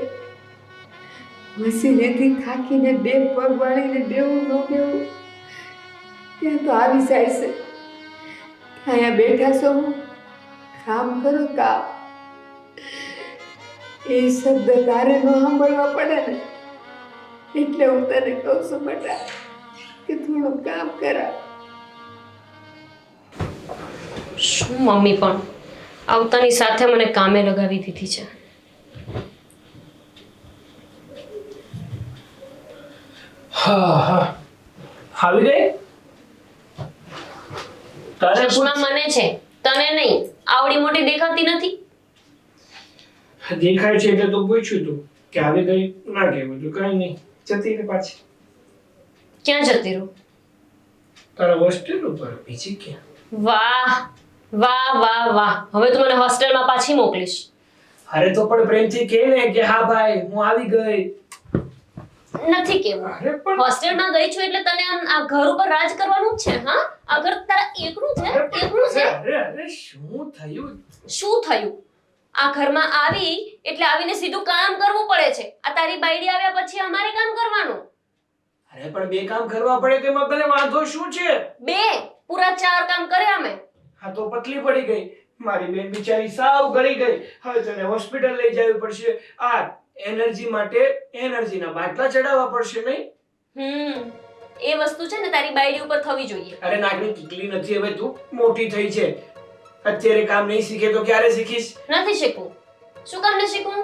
મસીનેથી થાકીને 2 પગ વાળીને બેવું ન બેવું ત્યાં તો આવી જાય છે. અહીંયા બેઠા છો કામ કરો કામ. એ શબ્દ તારે ન સાંભળવા પડે ને એટલે હું તને કહું છું બેટા કે થોડું કામ કરા. શું મમ્મી પણ આવતાની સાથે મને કામે લગાવી દીધી છે. હા આવી ગઈ તારે ચશ્મા મને છે, તને નહીં. આવડી મોટી દેખાતી નથી. દેખાય છે એટલે તો પૂછ્યું તું કે આવી ગઈ ના કે બધું કઈ નહીં જતી રે પાછી ક્યાં જતી રહું? તારા હોસ્ટેલ ઉપર બીજી ક્યાં. વાહ વાહ વાહ વાહ, હવે તો મને હોસ્ટેલમાં પાછી મોકલીશ. અરે તો પણ પ્રેમથી કહે ને કે હા ભાઈ હું આવી ગઈ. નથી કેવું. અરે પણ હોસ્ટેલમાં ગઈ છું એટલે તને આ ઘર ઉપર રાજ કરવાનું જ છે. હા, આ ઘર તારા એકનું છે, એકનું છે. અરે શું થયું. શું થયું? આ ઘરમાં આવી એટલે આવીને સીધું કામ કરવું પડે છે. આ તારી બાયડી આવ્યા પછી અમારે કામ કરવાનું. અરે પણ 2 કામ કરવા પડે તેમાં તને વાંધો શું છે. 2 પૂરા 4 કામ કર્યા અમે. હા તો પતલી પડી ગઈ મારી બેન બિચારી સાવ ગળી ગઈ. હવે તને હોસ્પિટલ લઈ જવી પડશે. આ એનર્જી માટે એનર્જીના બાટલા ચડાવવા પડશે નહીં. એ વસ્તુ છે ને તારી બાયડી ઉપર થવી જોઈએ. અરે નાગની ટીકલી નથી હવે તું મોટી થઈ છે. અત્યારે કામ નહીં શીખે તો ક્યારે શીખીશ. નથી શીખવું. શું કામ ન શીખવું?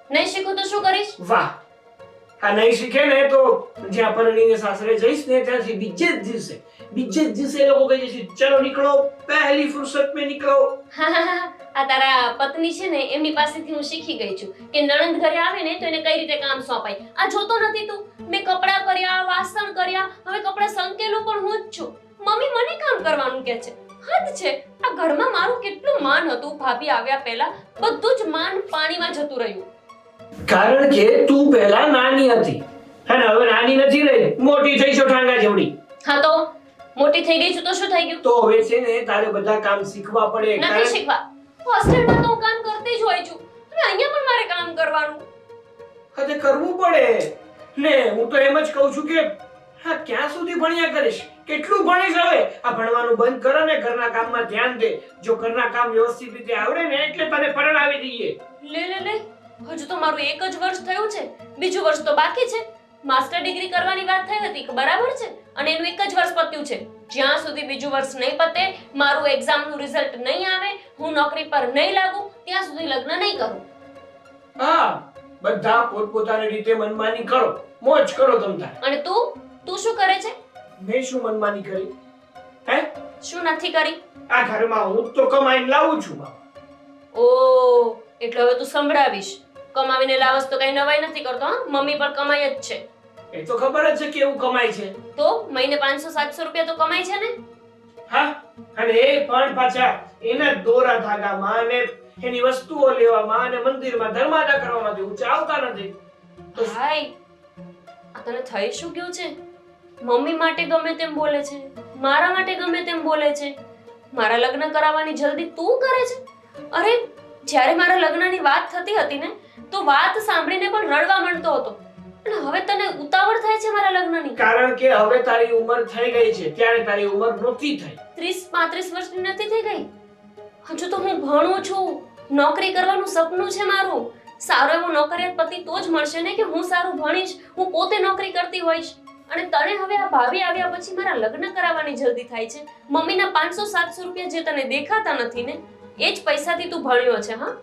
નહીં શીખું તો શું કરીશ? વાહ આ નહીં શીખે ને તો જ્યાં પરણીને સાસરે જઈશ ને ત્યાંથી બીજે જ દિવસે એ લોકો કહી જશે ચલો નીકળો પહેલી ફુરસત મેં નીકળો. આ તારા પત્ની છે ને એમની પાસેથી હું શીખી ગઈ છું કે નણંદ ઘરે આવે ને તો એને કઈ રીતે કામ સોંપાય. આ જોતો નથી તું? મેં કપડાં કર્યા, વાસણ કર્યા, હવે કપડાં સંકેલું પણ હું જ છું. મમ્મી મને કામ કરવાનું કહે છે. હદ છે. આ ઘરમાં મારું કેટલું માન હતું ભાભી આવ્યા પહેલા, બધું જ માન પાણીમાં જતું રહ્યું. કારણ કે તું પહેલા નાની હતી અને હવે નાની નથી રહી, મોટી થઈ છો ઠાંગા જેવડી. હા તો મોટી થઈ ગઈ છું તો શું થઈ ગયું? તો હવે છે ને તારે બધા કામ શીખવા પડે. નથી શીખવા. હોસ્ટેલમાં તો હું કામ કરતી જ હોય છું અને અહીંયા પણ મારે કામ કરવાનું. હા કરવું પડે ને. હું તો એમ જ કહું છું કે હા ક્યાં સુધી ભણ્યા કરીશ. કેટલું ભણીશ હવે. આ ભણવાનું બંધ કરો ને ઘરના કામમાં ધ્યાન દે. જો ઘરના કામ વ્યવસ્થિત રીતે આવડે ને એટલે તને પરણાવી દઈએ. લે હજુ તો મારું 1 જ વર્ષ થયું છે, બીજું વર્ષ તો બાકી છે. માસ્ટર ડિગ્રી કરવાની વાત થઈ હતી બરાબર છે, અને એનું 1 જ વર્ષ પત્યું છે. જ્યાં સુધી બીજું વર્ષ નહીં પતે, મારું એક્ઝામનું રિઝલ્ટ નહીં આવે, હું નોકરી પર નહીં લાગુ, ત્યાં સુધી લગ્ન નહીં કરું. હા બધા પોતપોતાની રીતે મનમાની કરો, મોજ કરો તમ તારે. અને તું શું કરે છે? મેં શું મનમાની કરી? હે શું નથી કરી? આ ઘરમાં હું તો કમાઈને લાવું છું બાબા. ઓ એટલે હવે તું સંભળાવીશ. કમાવીને લાવસ તો કઈ નવાઈ નથી કરતો. હા, મમ્મી પણ કમાય જ છે. એ તો ખબર જ છે કેવું કમાય છે. તો મહિને 500-700 રૂપિયા તો કમાય છે ને. હા અને એ પણ પાછા એના દોરા ધાગામાં અને એની વસ્તુઓ લેવામાં અને મંદિરમાં ધર્માદા કરવામાં હું ચાવતા નથી. તો ભાઈ આ તને થઈ શું ગયું છે? મમ્મી માટે ગમે તેમ બોલે છે, મારા માટે ગમે તેમ બોલે છે. મારા લગ્ન કરાવવાની જલ્દી તું કરે છે. અરે જ્યારે મારા લગ્નની વાત થતી હતી ને તો વાત સાંભળીને પણ રડવા માંડતો હતો, અને હવે તને ઉતાવળ થાય છે મારા લગ્નની. કારણ કે હવે તારી ઉંમર થઈ ગઈ છે, ત્યારે તારી ઉંમર નહોતી થઈ. 30-35 વર્ષની નથી થઈ ગઈ. હજુ તો હું ભણું છું, નોકરી કરવાનું સપનું છે મારું. સારો એવો નોકરિયાત પતિ તો જ મળશે ને કે હું સારું ભણીશ, હું પોતે નોકરી કરતી હોઈશ. અને તને હવે આ ભાભી આવ્યા પછી મારા લગ્ન કરાવવાની જલ્દી થાય છે. મમ્મીના 500-700 રૂપિયા જે તને દેખાતા નથી ને, એ જ પૈસાથી તું ભણ્યો છે. હા,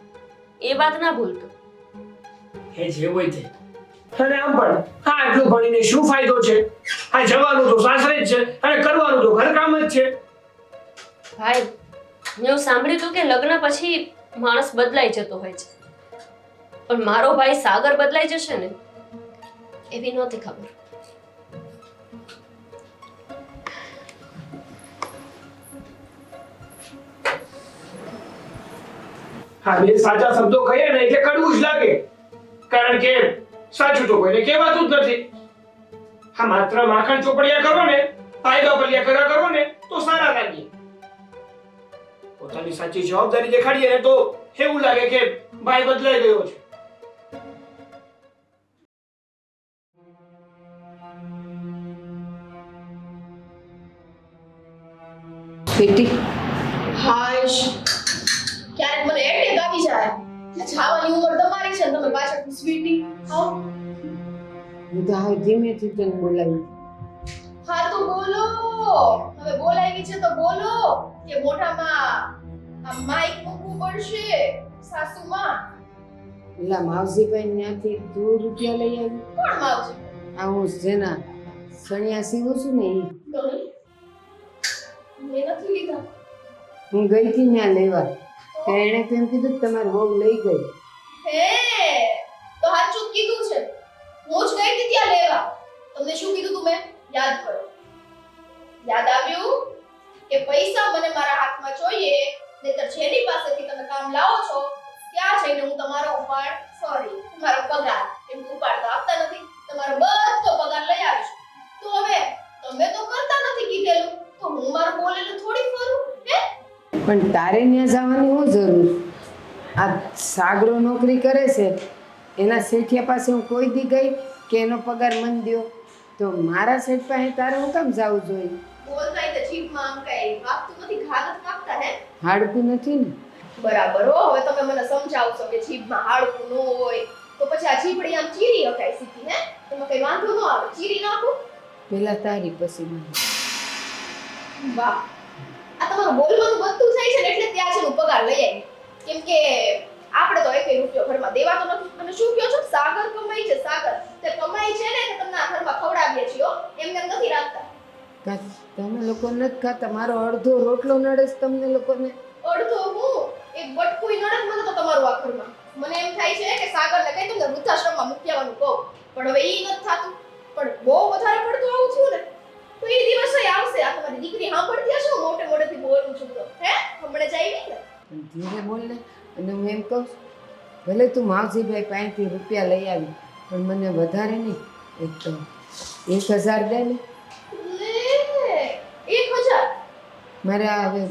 એ વાત ના ભૂલતો. એ જે હોય તે. અને આમ પણ હા, એટલું ભણીને શું ફાયદો છે? આ જવાનું તો સાસરે જ છે અને કરવાનું તો ઘરકામ જ છે. ભાઈ, મેં સાંભળ્યું હતું કે લગ્ન પછી માણસ બદલાઈ જતો હોય છે, પણ મારો ભાઈ સાગર બદલાઈ જશે ને એવી નહોતી ખબર. હા, બે સાચા શબ્દો કહીએ ને એટલે કડવું જ લાગે, કારણ કે સાચું તો કોઈને કહેવાતું જ નથી. હા, માત્ર માખણ ચોપડિયા કરો ને, ફાયદો કર્યા કર્યા કરો ને તો સારા લાગીએ. પોતાની સાચી જવાબદારી દેખાડીએ ને તો એવું લાગે કે ભાઈ બદલાઈ ગયો છે. સ્વીટી, હાશ, ક્યારેક મને એટેક આવી જાય. છાવાની ઉંમર તમારી છે ને તમે પાછળથી સ્વીટી આવો. હું તો હાવ ધીમેથી તને બોલાવી. હા તો બોલો. હવે બોલાવી છે તો બોલો કે મોઢામાં આ માઈક મૂકવું પડશે. સાસુમાં પેલા માવજીભાઈ ત્યાંથી તું રૂપિયા લઈ આવી. કોણ માવજી? આ હું જેના સણિયા સીવું છું ને ઈ. નહીં, મેં નથી લીધા. હું ગઈ હતી ત્યાં લેવા, તો એણે તો એમ કીધું કે તમારી વહુ લઈ ગઈ. હે, તો સાચું જ કીધું છે. હું જ ગઈ હતી ત્યાં લેવા. તમને શું કીધું તું મેં? યાદ કરો. યાદ આવ્યું કે પૈસા મને મારા હાથમાં જોઈએ, નહીંતર જેની પાસેથી તમે કામ લાવો છો ત્યાં જઈને હું તમારો તમારો પગાર એમ ઉપાડતા આપતા નથી, તમારો બધો પગાર લઈ આવીશ. તો હવે તમે તો કરતા નથી કીધેલું, તો હું મારું બોલેલું થોડી ફરું હે? પણ તારે ત્યાં જવાની શું જરૂર? આ સાગરો નોકરી કરે છે, એના શેઠિયા પાસે હું કોઈ દી ગઈ કે એનો પગાર મન દ્યો? તો મારા શેઠ પાસે તારે હું કેમ જવું જોઈએ? બોલતાય તો જીભમાં આમ કઈ વાગતું નથી, ઘા નથી વાગતા હે? હાડકું નથી ને? બરાબર હો. હવે તમે મને સમજાવશો કે જીભમાં હાડકું ન હોય તો પછી આ જીભડી આમ ચીરી હકાય સીધી હે? એમાં કઈ વાંધો ન આવે, ચીરી નાખું. પેલા તારી પછી મારી. વાહ, આ તમારું બોલવાનું બધું થાય છે ને એટલે ત્યાં છે પગાર લઈ આવી. કેમ કે આપણે તો એકેય રૂપિયો ઘરમાં દેવાતો નથી. અને શું કહો છો? સાગર કમાઈ છે, સાગર તે કમાઈ છે ને તે તમને આ ઘરમાં ખવડાવીએ છીએ હો, એમને એમ નથી રાખતા. તમે લોકો નથી ખાતા? મારો અડધો રોટલો નડે છે તમને લોકોને. અડધો હું એક બટકુઈ નડક મને તો તમારું આ ઘરમાં. મને એમ થાય છે કે સાગરને કઈ તમને વૃદ્ધાશ્રમમાં મૂકી આવવાનું કહો, પણ હવે ઈ નથી થાતું. પણ બહુ વધારે પડતું આવું છું ને તો એ દિવસે આવશે. આ તમારી દીકરી સાંભળતી હશે હું મોટે મોટેથી બોલું છું તો હે હમણે જ આવી ને. પણ ધીરે બોલ ને. અને હું એમ કહું છું, ભલે તું માવજીભાઈ પાસેથી રૂપિયા લઈ આવી, પણ મને વધારે નહીં, એક તો 1000 દે ને. લે 1000? મારે હવે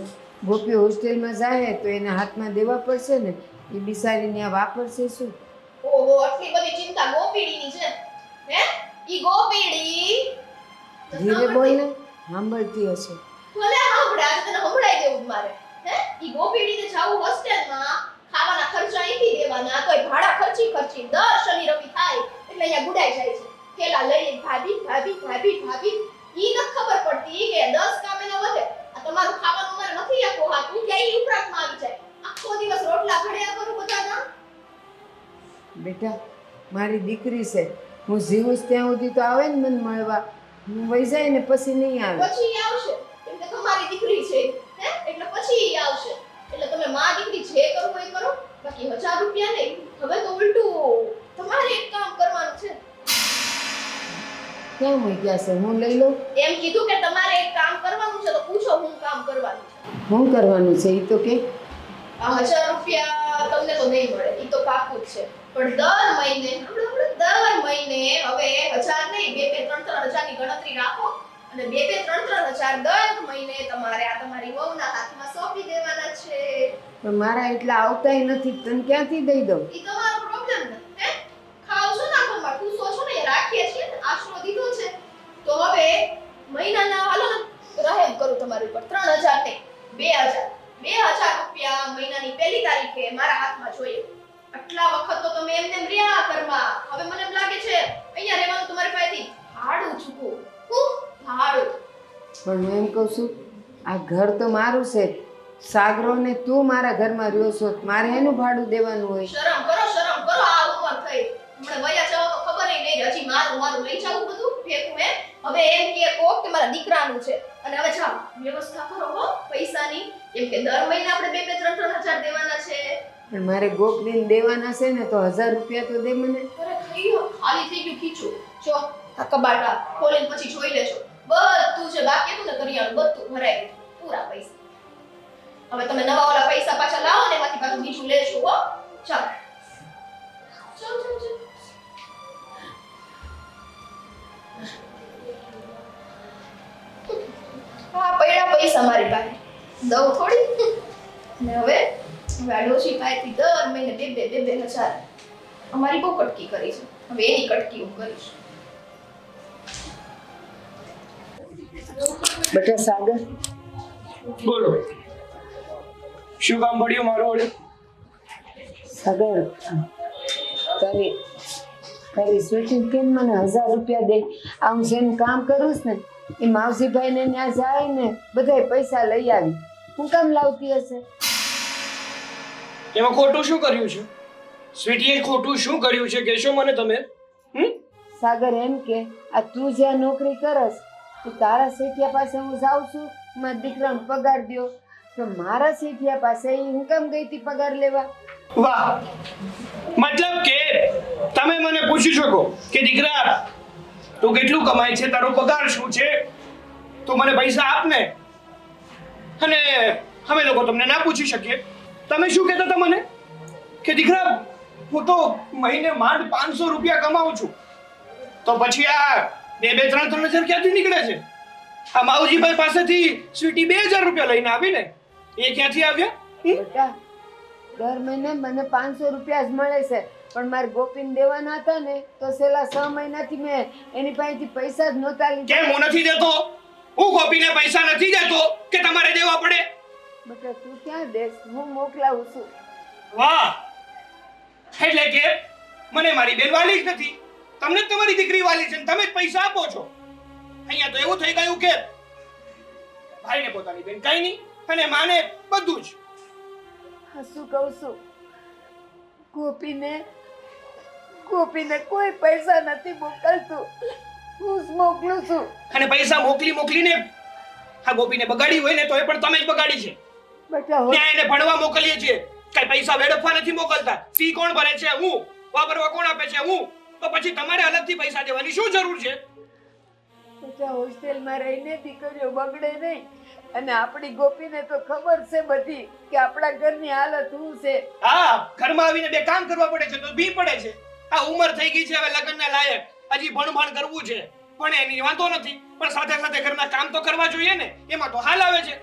ગોપી હોસ્ટેલમાં જાય તો એના હાથમાં દેવા પડશે ને, એ બિચારી ત્યાં વાપરશે શું? ઓહો, આટલી બધી ચિંતા ગોપીડીની છે હે? ઈ ગોપીડી ધીરે બોલ ને, સાંભળતી હશે. ભલે સાંભળે, આજે તને સંભળાઈ દેવું જ મારે હે? ઈ ગોપીડીને જાવું હોસ્ટેલમાં, ખાવાના ખર્ચા અહીંથી દેવાના, તોય ભાડા ખર્ચી દર શનિ રવિ થાય એટલે અહીંયા ગુડાઈ જાય છે. થેલા લઈને ભાભી ભાભી ભાભી ભાભી. ઈ નથી ખબર પડતી કે 10 કામ એના વધે. આ તમારું ખાવાનું મારે નથી આપો હાથું કે ઈ ઉપરાંતમાં આવી જાય. આખો દિવસ રોટલા ઘડ્યા કરું બધાના. બેટા, મારી દીકરી છે, હું જીવું છું ત્યાં સુધી તો આવે ને મને મળવા. હું વહી જાય ને પછી નહીં આવે. પછી ઈ આવશે કેમ કે તમારી દીકરી છે હે, એટલે પછી ઈ આવશે. એટલે તમે માં દીકરી જે કરવું એ કરો, બાકી 1000 રૂપિયા નહીં. હવે તો ઉલટું તમારે એક કામ કરવાનું છે. ક્યાં મૂક્યા છે? હું લઈ લઉં. એમ કીધું કે તમારે એક કામ કરવાનું છે તો પૂછો હું કામ કરવાનું છે. શું કરવાનું છે એ તો કે. આ 1000 રૂપિયા તમને તો નહીં મળે, ઈ તો પાકું જ છે. પણ દર મહિને દર મહિને હવે 1000 નહીં 2-3-3000 ની ગણતરી રાખો અને 2-3-3000 દર મહિને તમારે આ તમારી વહુના હાથમાં સોંપી દેવાના છે. પણ મારા એટલા આવતાય નથી, તને ક્યાંથી દઈ દઉં? ઈ તમારો પ્રોબ્લેમ ને હે? ખાવ છો ના ઘરમાં ટૂસો છો ને, રાખીએ છીએ ને, આશરો દીધો છે. તો હવે મહિનાના હાલો ને રહેમ કરું તમારી ઉપર 3000 નહીં 2000 રૂપિયા મહિનાની પહેલી તારીખે મારા હાથમાં જોઈએ. આટલા વખત તો તમે એમને રહ્યા ઘરમાં. હવે મને એમ લાગે છે અહીંયા રહેવાનું તમારી પાસેથી ભાડું ચૂકવું પણ હું એમ કહું છું આ ઘર તો મારું છે. સાગરો ને તું મારા ઘરમાં રહ્યો છો, મારે એનું ભાડું દેવાનું હોય. શરમ કરો આ ઉંમર થઈ. હમણાં વયા જાવ તો ખબર નહીં હજી મારું લઈ જાવું બધું ભેગું હે. હવે એમ કહો કે મારા દીકરાનું છે અને હવે જાઓ વ્યવસ્થા કરો હો પૈસાની, કેમ કે દર મહિને આપણે 2-3 હજાર દેવાના છે. પણ મારે ગોપલીને દેવાના છે ને તો 1000 રૂપિયા તો દે મને. અરે થઈ ગયું, ખાલી થઈ ગયું ખીચું. જો આ કબાટા ખોલીને પછી જોઈ લેજો, બધું જે બાકી હતું ને કરિયાણું બધું ભરાઈ ગયું, પૂરા પૈસા. હવે તમે નવા વાળા પૈસા પાછા લાવો ને એમાંથી પાછું બીજું લેજો હો. ચાલો ચાલો. હા પૈડા પૈસા મારી પાસે દઉં થોડી. ને હવે આ ડોશી પાસેથી દર મહિને 2-2 હજાર અમારી બહુ કટકી કરી છે, હવે એની કટકી હું કરીશ. બેટા સાગર, બોલો, શું કામ પડ્યું મારું વડે? સાગર તારી સ્વીટી કેમ મને 1000 રૂપિયા દે? આ હું જેનું કામ કરું છું ને એ માવસીભાઈ ને ત્યાં જાય ને બધાય પૈસા લઈ આવી. હું કામ લાવતી હશે? એમાં ખોટું શું કર્યું છે સ્વીટીએ? ખોટું શું કર્યું છે કહેશો મને તમે? સાગર એમ કે આ તું જ્યાં નોકરી કરસ તો તારા શેઠિયા પાસે હું જાઉં છું, મારા દીકરાને પગાર દ્યો, તો મારા શેઠિયા પાસે હું કેમ ગઈ હતી પગાર લેવા? વાહ, મતલબ કે તમે મને પૂછી શકો કે દીકરા તું કેટલું કમાય છે, તારો પગાર શું છે, તું મને પૈસા આપ ને, અને અમે લોકો તમને ના પૂછી શકીએ? તમે શું કહેતા હતા મને કે દીકરા હું તો મહિને માંડ 500 રૂપિયા કમાઉં છું, તો પછી આ 2-3 હજાર ક્યાંથી નીકળે છે? આ માવજીભાઈ પાસેથી સ્વીટી 2000 રૂપિયા લઈને આવી ને, એ ક્યાંથી આવ્યા? બેટા દર મહિને મને 500 રૂપિયા જ મળે છે, પણ મારે ગોપીને દેવાના હતા ને તો છેલ્લા 6 મહિનાથી મેં એની પાસેથી પૈસા જ નહોતા લીધા. કેમ હું નથી દેતો? હું ગોપીને પૈસા નથી દેતો કે તમારે દેવા પડે? બેટા તું ક્યાં દેશ, હું મોકલાવું છું. વાહ, એટલે કે મને મારી બેન વાલી જ નથી, તમને જ તમારી દીકરી વાલી છે, તમે જ પૈસા આપો છો. અહીંયા તો એવું થઈ ગયું કે ભાઈને પોતાની બેન કઈ નહીં અને માને બધું જ. હા, શું કહું છું, ગોપીને કોઈ પૈસા નથી મોકલતું, હું જ મોકલું છું. અને પૈસા મોકલીને આ ગોપીને બગાડી હોય ને તો એ પણ તમે જ બગાડી છે. બેટા ત્યાં એને ભણવા મોકલીએ છીએ, કઈ પૈસા વેડફવા નથી મોકલતા. ફી કોણ ભરે છે? હું. વાપરવા કોણ આપે છે? હું. તો પછી તમારે અલગથી પૈસા દેવાની શું જરૂર છે? બેટા હોસ્ટેલમાં રહીને દીકરીઓ બગડે નહીં, અને આપણી ગોપીને તો ખબર છે બધી કે આપણા ઘરની હાલત શું છે. હા, ઘરમાં આવીને બે કામ કરવા પડે છે તો બી પડે છે. આ ઉંમર થઈ ગઈ છે હવે લગ્નના લાયક, હજી ભણ કરવું છે, પણ એની વાંધો નથી, પણ સાથે સાથે ઘરના કામ તો કરવા જોઈએ ને, એમાં તો હાલ આવે છે.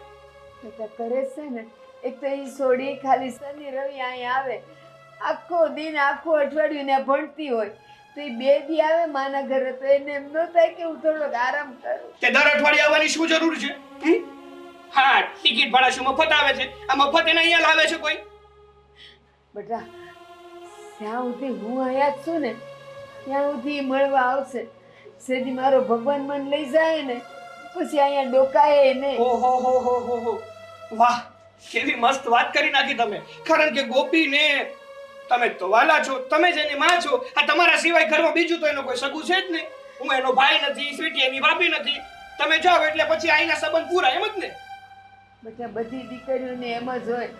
બેટા કરે છે ને, એક તો ઈ છોડી ખાલી શનિ રવિ અહીંયા આવે, આખો દિન આખું અઠવાડિયું ને ભણતી હોય, તો એ 2 દી આવે માના ઘરે તો એને એમ ન થાય કે હું થોડોક આરામ કરું? કે દર અઠવાડિયે આવવાની શું જરૂર છે? હા, ટિકિટ ભાડા શું મફત આવે છે? આ મફત એને અહીંયા લાવે છે કોઈ? બેટા જ્યાં સુધી હું અહીંયા જ છું ને ત્યાં સુધી ઈ મળવા આવશે. સેદી મારો ભગવાન મન લઈ જાય ને પછી અહીંયા ડોકાય નહીં. ઓહો, વાહ, કેવી મસ્ત વાત કરી નાખી તમે. કારણ કે ગોપીને તમે તો વાલા છો, તમે જ એની માં છો. આ તમારા સિવાય ઘરમાં બીજું તો એનો કોઈ સગું છે જ નહીં. હું એનો ભાઈ નથી, સ્વીટી એની ભાભી નથી. તમે જાઓ એટલે પછી આઈના સંબંધ પૂરા, એમ જ ને? બેટા બધી દીકરીઓને એમ જ હોય,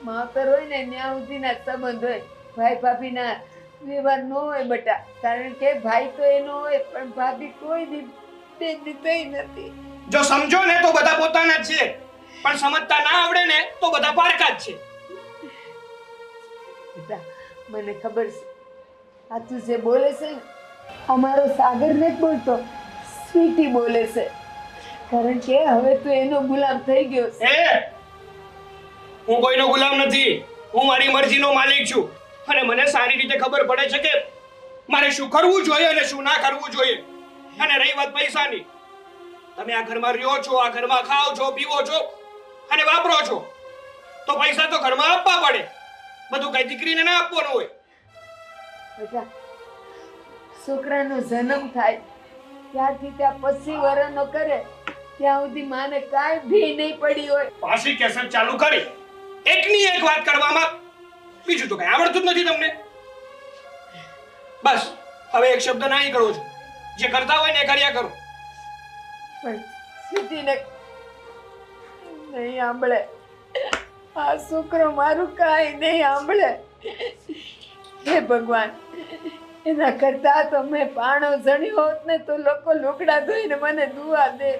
માવતર હોય ને ત્યાં સુધીના સંબંધ હોય, ભાઈ ભાભીના વ્યવહાર ન હોય બેટા. કારણ કે ભાઈ તો એનો હોય પણ ભાભી કોઈ દી થઈ નથી. જો સમજો ને તો બધા પોતાના જ છે, પણ સમજતા ના આવડે ને તો બધા પારકા જ છે. બેટા મને ખબર છે આ તું જે બોલે છે ને અમારો સાગર નથી બોલતો, સ્વીટી બોલે છે. કારણ કે હવે તું એનો ગુલામ થઈ ગયો છે. હું કોઈનો ગુલામ નથી, હું મારી મરજીનો માલિક છું, અને મને સારી રીતે ખબર પડે છે કે મારે શું કરવું જોઈએ અને શું ના કરવું જોઈએ. અને રહી વાત પૈસાની, તમે આ ઘરમાં રહ્યો છો, આ ઘરમાં ખાઓ છો, પીવો છો અને વાપરો છો, તો પૈસા તો ઘરમાં આપવા પડે. બધું કઈ દીકરીને ના આપવાનું હોય. બેટા છોકરાનો જન્મ થાય ત્યારથી ત્યાં 25 વર્ષનો કરે ત્યાં સુધી માને કાંઈ ભી નહીં પડી હોય. પાછી કેસેટ ચાલુ કરી એકની એક વાત કરવામાં બીજું તો કઈ આવડતું જ નથી તમને. બસ હવે એક શબ્દ નહીં કરો છો, જે કરતા હોય ને એ કર્યા કરો. પણ સિદ્ધિને નહીં સાંભળે. આ છોકરો મારું કાંઈ નહીં સાંભળે. હે ભગવાન, એના કરતા તો મેં પાણો જણ્યો હોત ને તો લોકો લુગડા ધોઈને મને દુઆ દે.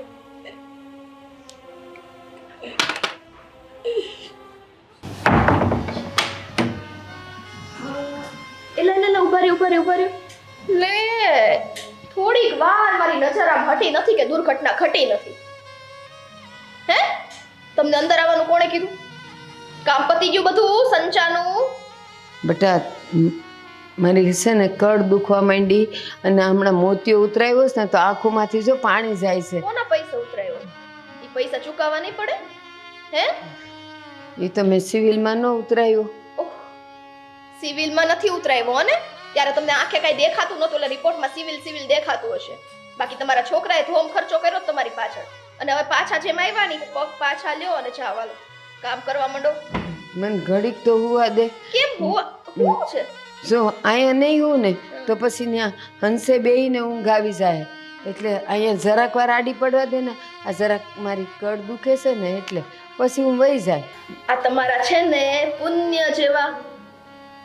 એટલે ઉભા રહ્યો. લે થોડીક વાર મારી નજર આમ હટી નથી કે દુર્ઘટના ઘટી નથી. હે તમને અંદર આવવાનું કોણે કીધું? કામ પતી ગયું બધું સંચાનું? બેટા મારી છે ને કળ દુખવા માંડી અને હમણાં મોતિયો ઉતરાયો છે ને તો આંખોમાંથી જો પાણી જાય છે. કોના પૈસા ઉતરાયો? એ પૈસા ચૂકવવા નહીં પડે? હે એ તો મેં સિવિલમાં ન ઉતરાયો. ઓહ, સિવિલમાં નથી ઉતરાયો ને? ત્યારે તમને આંખે કાંઈ દેખાતું નહોતું એટલે રિપોર્ટમાં સિવિલ દેખાતું હશે. બાકી તમારા છોકરાએ ધોમ ખર્ચો કર્યો જ તમારી પાછળ. અને હવે પાછા જેમ આવ્યા ની પગ પાછા લ્યો અને જાવ હાલો કામ કરવા માંડો. મને ઘડીક તો હુવા દે. કેમ હું છે? જો અહીંયા નહીં હું ને તો પછી ત્યાં હંસે બેહીને ઊંઘ આવી જાય. એટલે અહીંયા જરાક વાર આડી પડવા દે ને. આ જરાક મારી કળ દુખે છે ને એટલે પછી હું વહી જાય. આ તમારા છે ને પુણ્ય જેવા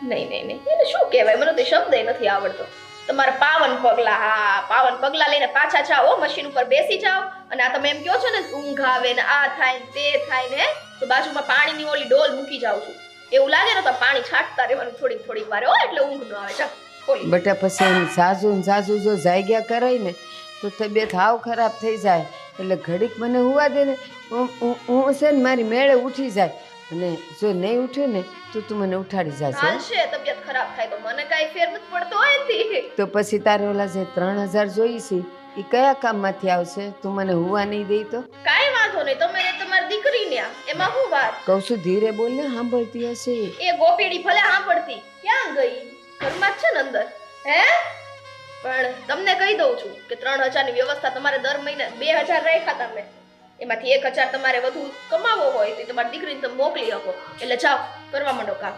નહીં એને શું કહેવાય, મને તો શબ્દ નથી આવડતો. તમારા પાવન પગલા, હા પાવન પગલા લઈને પાછા જાઓ, મશીન ઉપર બેસી જાઓ. અને આ તમે એમ કહો છો ને ઊંઘ આવે ને આ થાય ને તે થાય ને, તો બાજુમાં પાણીની ઓલી ડોલ મૂકી જાઉં છું. એવું લાગે ને તો પાણી છાંટતા રહેવાનું થોડીક વાર, એટલે ઊંઘ ન આવે. ચાલ ખોલી. બેટા પછી એમ સાસુ જો જાગ્યા કરાય ને તો તબિયત હાવ ખરાબ થઈ જાય. એટલે ઘડીક મને હુવા દે ને, હું છે ને મારી મેળે ઉઠી જાય. અને જો નહીં ઉઠ્યું ને તો તું મને ઉઠાડી જાશે. હાલશે તબિયત ખરાબ થાય તો મને કાંઈ ફેર નથી પડતો હોય થી. તો પછી તારે ઓલા જે 3000 જોઈ છે એ કયા કામમાંથી આવશે? તું મને હુવા નહીં દઈ તો? કાંઈ વાંધો નહીં, તમે તમારી દીકરીને એમાં શું વાત? કહું છું ધીરે બોલ ને, સાંભળતી હશે. એ ગોપીડી ભલે સાંભળતી, ક્યાં ગઈ? ઘરમાં જ છે ને અંદર. હે પણ તમને કહી દઉં છું કે 3000 ની વ્યવસ્થા તમારે દર મહિને 2000 રાખ્યા તમે, એમાંથી 1000 તમારે વધુ કમાવો હોય તો તમારી દીકરીને તમે મોકલી આપો. એટલે જાઓ કરવા માંડો કામ.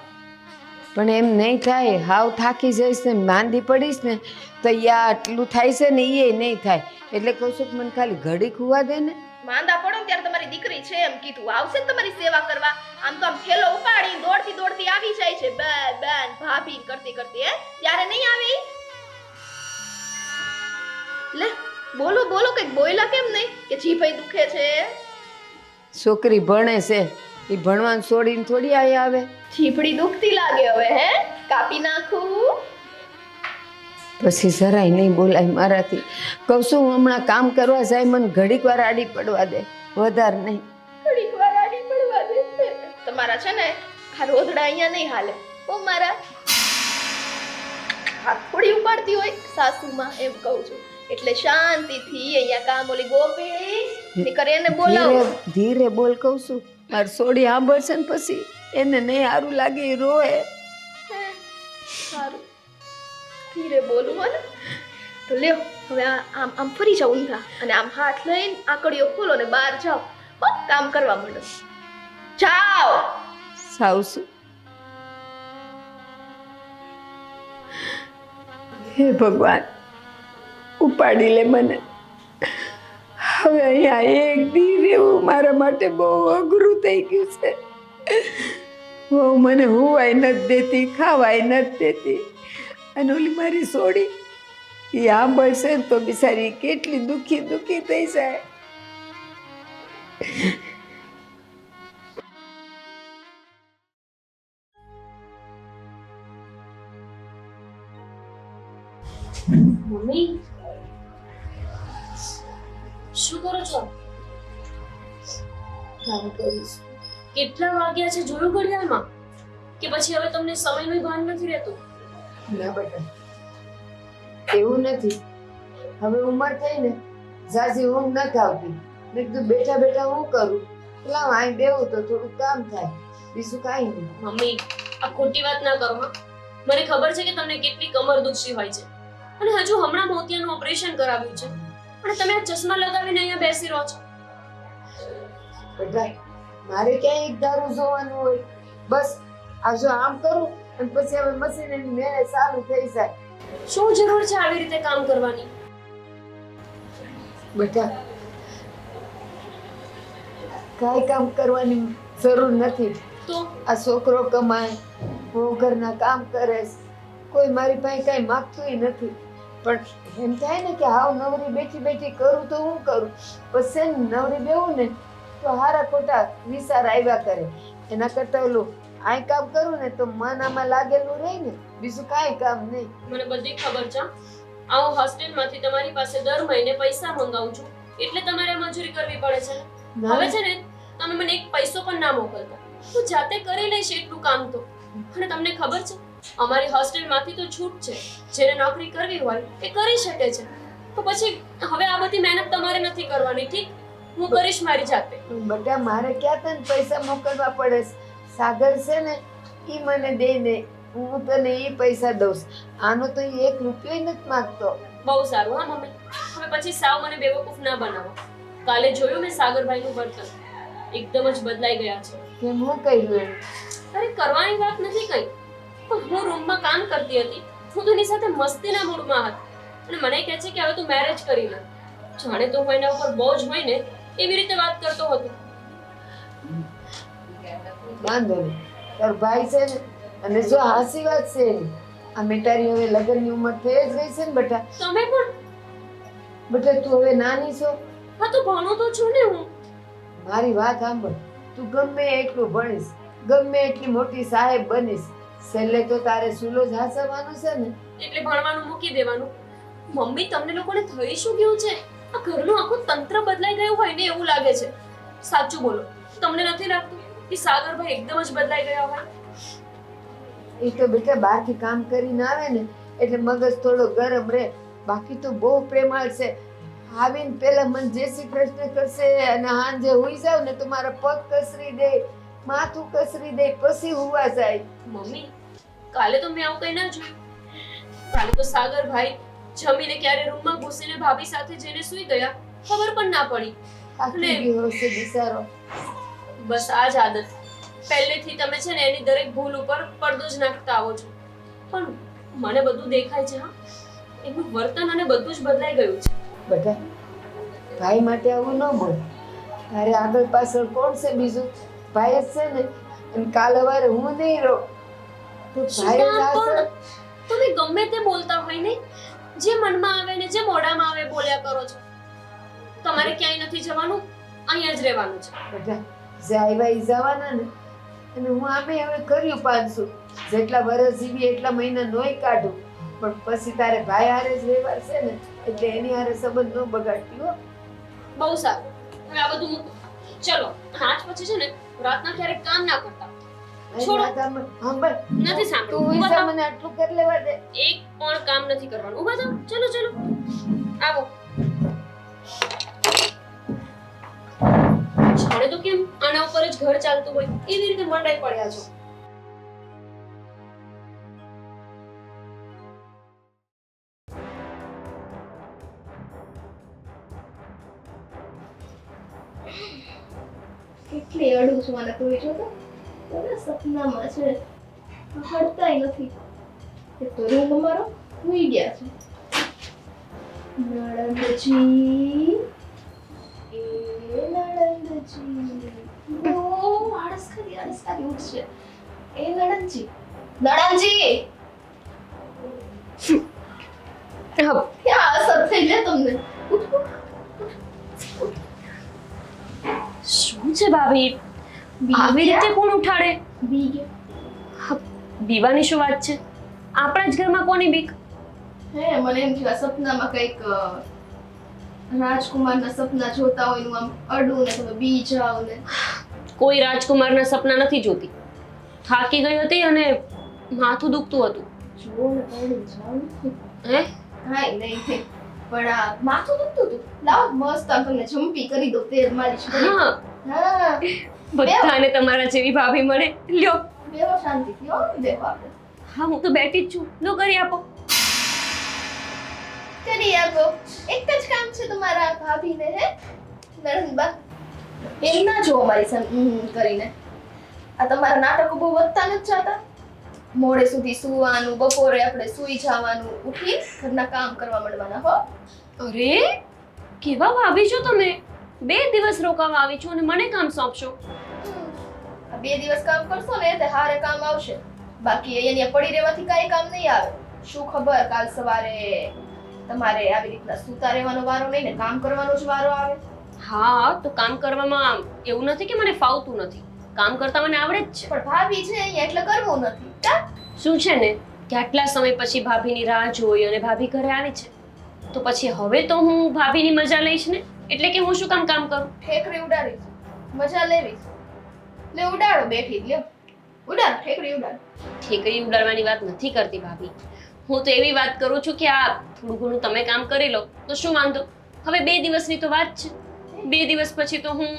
પણ એમ નહીં થાય, હાવ થાકી જઈશ ને માંદી પડીશ ને તો યા આટલું થાય છે ને એ નહીં થાય. એટલે કહું છું કે મને ખાલી ઘડીક હુવા દે ને. માંદા પડો ને ત્યારે તમારી દીકરી છે એમ કીધું, આવશે ને તમારી સેવા કરવા. આમ તો આમ થેલો ઉપાડી દોડતી આવી જાય છે, બેન ભાભી કરતી હે, ત્યારે નહીં આવી. લે બોલો કઈક બોયલા કેમ નહીં કે જીભઈ દુખે છે? છોકરી ભણે છે, એ ભણવાનું છોડીને થોડી આયા આવે. જીભડી દુખતી લાગે હવે, હે કાપી નાખું? પછી જરાય નહીં બોલાય મારાથી. કહું છું હું હમણાં કામ કરવા જાય, મને ઘડીક વાર આડી પડવા દે, વધારે નહીં. ઘડીક વાર આડી પડવા દે? તમારા છે ને આ રોદડા અહીંયા નહીં હાલે ઓ મારા. હાથ થોડી ઉપાડતી હોય સાસુમાં, એમ કહું છું. એટલે શાંતિથી અહીંયા કામ ઓલી ગોપીડી ની કરે એને બોલાવો. ધીરે બોલ કહું છું. માર સોડી સાંભળશે ને પછી એને નહીં સારું લાગે, એ રોએ. સારું ધીરે બોલું હો ને. તો લ્યો હવે આમ ફરી જાઓ ઊંધા અને આમ હાથ લઈને આકડીઓ ખોલો ને બહાર જાઓ. કામ કરવા માંડો. જાઓ. સાવસુ. હે ભગવાન, ઉપાડી લે મને. હવે અહીંયા એક દી રહેવું મારા માટે બહુ અઘરું થઈ ગયું છે. બહુ મને હુવાય નથી દેતી, ખાવાય નથી દેતી. અને ઓલી મારી સોડી એ સાંભળશે ને તો બિચારી કેટલી દુખી થઈ જાય. મમ્મી શું કરો છો? કામ કરીશ. કેટલા વાગ્યા છે જોયું ઘડિયાળમાં? કે પછી હવે તમને સમયનું ભાન નથી રહેતું? ના બેટા, એવું નથી. હવે ઉંમર થઈ ને, ઝાઝી ઊંઘ નથી આવતી. મેં કીધું બેઠા બેઠા હું કરું, પેલા અહીં બેવું તો થોડું કામ થાય, બીજું કાંઈ નહીં. મમ્મી આ ખોટી વાત ના કરો હા. મને ખબર છે કે તમને કેટલી કમર દુખતી હોય છે, અને હજુ હમણાં મોતિયાનું ઓપરેશન કરાવ્યું છે, અને તમે આ ચશ્મા લગાવીને અહીંયા બેસી રહો છો. બેટા મારે ક્યાંય એક ધારું જોવાનું હોય બસ આ જો આમ કરું અને પછી હવે મશીનની મહેનત ચાલુ થઈ જાય શું જરૂર છે આવી રીતે કામ કરવાની? બેટા કાંઈ કામ કરવાની જરૂર નથી. તો આ છોકરો કમાય હું ઘરના કામ કરે છે. કોઈ મારી પાસે કાંઈ માગતુંય નથી પણ એમ થાય ને કે હાવ નવરી બેઠી બેઠી કરું તો હું કરું પછી નવરી બેહું ને તો હારા ખોટા વિચાર આવ્યા કરે એના કરતાં ઓલું આ કામ કરું ને તો મન આમાં લાગેલું રહે ને બીજું કાંઈ કામ નહીં. મને બધી ખબર છે. હું હોસ્ટેલમાંથી તમારી પાસે દર મહિને પૈસા મંગાવું છું એટલે તમારે મજૂરી કરવી પડે છે ને. હવે છે ને તમે મને એક પૈસો પણ ના મોકલતા. હું જાતે કરી લઈશ એટલું કામ તો. અને તમને ખબર છે અમારી હોસ્ટેલમાંથી તો છૂટ છે. જેને નોકરી કરવી હોય એ કરી શકે છે. તો પછી હવે આ બધી મહેનત તમારે નથી કરવાની. ઠીક, હું કરીશ મારી જાતે. બેટા મારે ક્યાં તને પૈસા મોકલવા પડે છે? સાગર છે ને ઈ મને દે ને હું તને ઈ પૈસા દઉં છું. આનો તો ઈ 1 રૂપિયો નથી માંગતો. બહુ સારું હા મમ્મી. હવે પછી સાવ મને બેવકૂફ ના બનાવો. કાલે જોયું મેં સાગરભાઈનું વર્તન એકદમ જ બદલાઈ ગયા છે. કેમ હું કહ્યું એને? અરે કરવાની વાત નથી કઈ, પણ હું રૂમમાં કામ કરતી હતી. હું તો એની સાથે મસ્તીના મૂડમાં હતી અને મને કહે છે કે હવે તું મેરેજ કરી લે. જાણે તો હું એના ઉપર બોજ હોય ને એવી રીતે વાત કરતો હતો. વાંધો નહીં તારો ભાઈ છે ને અને જો હાસી વાત છે એની આ મેટારી હવે લગ્નની ઉંમર થઈ જ ગઈ છે ને બેટા. તમે પણ બેટા તું હવે નાની છો. હા તો ભણું તો છું ને હું. મારી વાત સાંભળ તું ગમે એટલું ભણીશ ગમે એટલી મોટી સાહેબ બનીશ છેલ્લે તો તારે સુલો જ હાસવાનું છે ને. એટલે ભણવાનું મૂકી દેવાનું. મમ્મી તમને લોકોને થઈ શું ગયું છે? આ ઘરનું આખું તંત્ર બદલાઈ ગયું હોય ને એવું લાગે છે. સાચું બોલો, તમને નથી લાગતું કે સાગરભાઈ એકદમ જ બદલાઈ ગયા હોય? એ તો બેટા બહારથી કામ કરીને આવે ને એટલે મગજ થોડો ગરમ રહે. બાકી તો બહુ પ્રેમાળ છે. આવીને પેલા મને જય શ્રી કૃષ્ણ કરશે અને હાંજે હુઈ જાવ ને તો મારા પગ કસરી દે માથું કસરી દે પછી હુવા જાય. મમ્મી કાલે તો મેં આવું કઈ ના જોયું. કાલે તો સાગરભાઈ જમીને ક્યારે રૂમમાં ઘૂસીને ભાભી સાથે જઈને સૂઈ ગયા ખબર પણ ના પડી. થાકી ગયો હશે બિચારો. બસ આ જ આદત. પહેલેથી તમે છે ને એની દરેક ભૂલ ઉપર પડદો જ નાખતા આવો છો. પણ મને બધું દેખાય છે. હા, એનું વર્તન અને બધું જ બદલાઈ ગયું છે. બેટા ભાઈ માટે આવું ન બોલ. તારે આગળ પાછળ કોણ છે બીજું? ભાઈ જ છે ને. અને કાલ સવારે હું નહીં રહું તો ભાઈ જ પણ હશે. તમે ગમે તે બોલતા હોય ને, જે મનમાં આવે ને જે મોઢામાં આવે બોલ્યા કરો છો. તમારે ક્યાંય નથી જવાનું, અહીંયા જ રહેવાનું છે. બેટા જે આવ્યા ઈ જવાના ને અને હું આમે હવે કર્યું 500 જેટલા વર્ષ જીવી એટલા મહિના નોય કાઢું પણ પછી તારે ભાઈ હારે જ વ્યવહાર છે ને એટલે એની હારે સંબંધ ન બગાડતી હો. બહુ સારું. હવે આ બધું મૂકો. ચલો આજ પછી છે ને રાતના ક્યારેક કામ ના કરતા. છોડો. સાંભળ નથી સાંભળ્યું. તું ઊભા ઈસા થાઓ. મને આટલું કરી લેવા દે. એક પણ કામ નથી કરવાનું. ઊભા થાઓ. ચલો ચલો આવો. જાણે તો કેમ આના ઉપર જ ઘર ચાલતું હોય એવી રીતે મંડાઈ પડ્યા છો. કેટલી અડું છું અને તું જો તો બધા સપનામાં છે હડતાય નથી. એ તો રૂમ અમારો હુઈ ગયા છે. નળંદજી એ નળંદજી ઓ આળસ ખાલી ઉઠશે. એ નળંદજી નળંદજી ક્યાં અસર થઈ જાય તમને? ઉઠ, ઉઠ. શું છે ભાભી? આવી રીતે કોણ ઉઠાડે? બી ગયા. હા, બીવાની શું વાત છે? આપણા જ ઘરમાં કોની બીક? હે મને એમ થયું આ સપનામાં કંઈક રાજકુમારના સપના જોતા હોય નું આમ અડું ને તમે બી જાવ ને. કોઈ રાજકુમારના સપના નથી જોતી. થાકી ગઈ હતી અને માથું દુખતું હતું. જુઓ ને પડી જાવ હે? કાંઈ નહીં થઈ પણ આ માથું દુખતું હતું. લાવ મસ્ત આમ તમને જમ્પી કરી દો તેલ માલિશ કરી. હા, હા બધાને તમારા જેવી ભાભી મળે. લ્યો. બેહો શાંતિથી હો બેહો આપણે. હા, હું તો બેઠી જ છું. લો કરી આપો. કરી આપો. એક જ કામ છે તમારા ભાભીને હે નરણબા. એમ ના જુઓ મારી સામે કરીને. આ તમારા નાટકો બહુ વધતા નથી જતા? મોડે સુધી સુવાનું, બપોરે આપણે સૂઈ જવાનું, ઉઠી ઘરના કામ કરવા માંડવાના હો. અરે કેવા ભાભી છો તમે? 2 દિવસ રોકાવા આવી છું અને મને કામ સોંપશો? આ 2 દિવસ કામ કરશો ને તે હારે કામ આવશે. બાકી અહીંયા પડી રહેવાથી કાંઈ કામ નહીં આવે. શું ખબર કાલ સવારે તમારે આવી રીતના સૂતા રહેવાનો વારો નહીં ને કામ કરવાનો જ વારો આવે. હા તો કામ કરવામાં એવું નથી કે મને ફાવતું નથી, કામ કરતા મને આવડે જ છે. પણ ભાભી છે અહીંયા એટલે કરવું નથી. કા? શું છે ને કે આટલા સમય પછી ભાભીની રાહ જોઈ અને ભાભી ઘરે આવી છે, તો પછી હવે તો હું ભાભીની મજા લઈશ ને, એટલે કે હું શું કામ કામ કરું? ઠેકડી ઉડાડીશ, મજા લેવીશ. લે ઉડાડો, બેઠી જ લ્યો. ઉડાડ, ઠેકડી ઉડાડ. ઠેકડી ઉડાડવાની વાત નથી કરતી ભાભી, હું તો એવી વાત કરું છું કે આ થોડું ઘણું તમે કામ કરી લો તો શું વાંધો. હવે 2 દિવસની તો વાત છે, 2 દિવસ પછી તો હું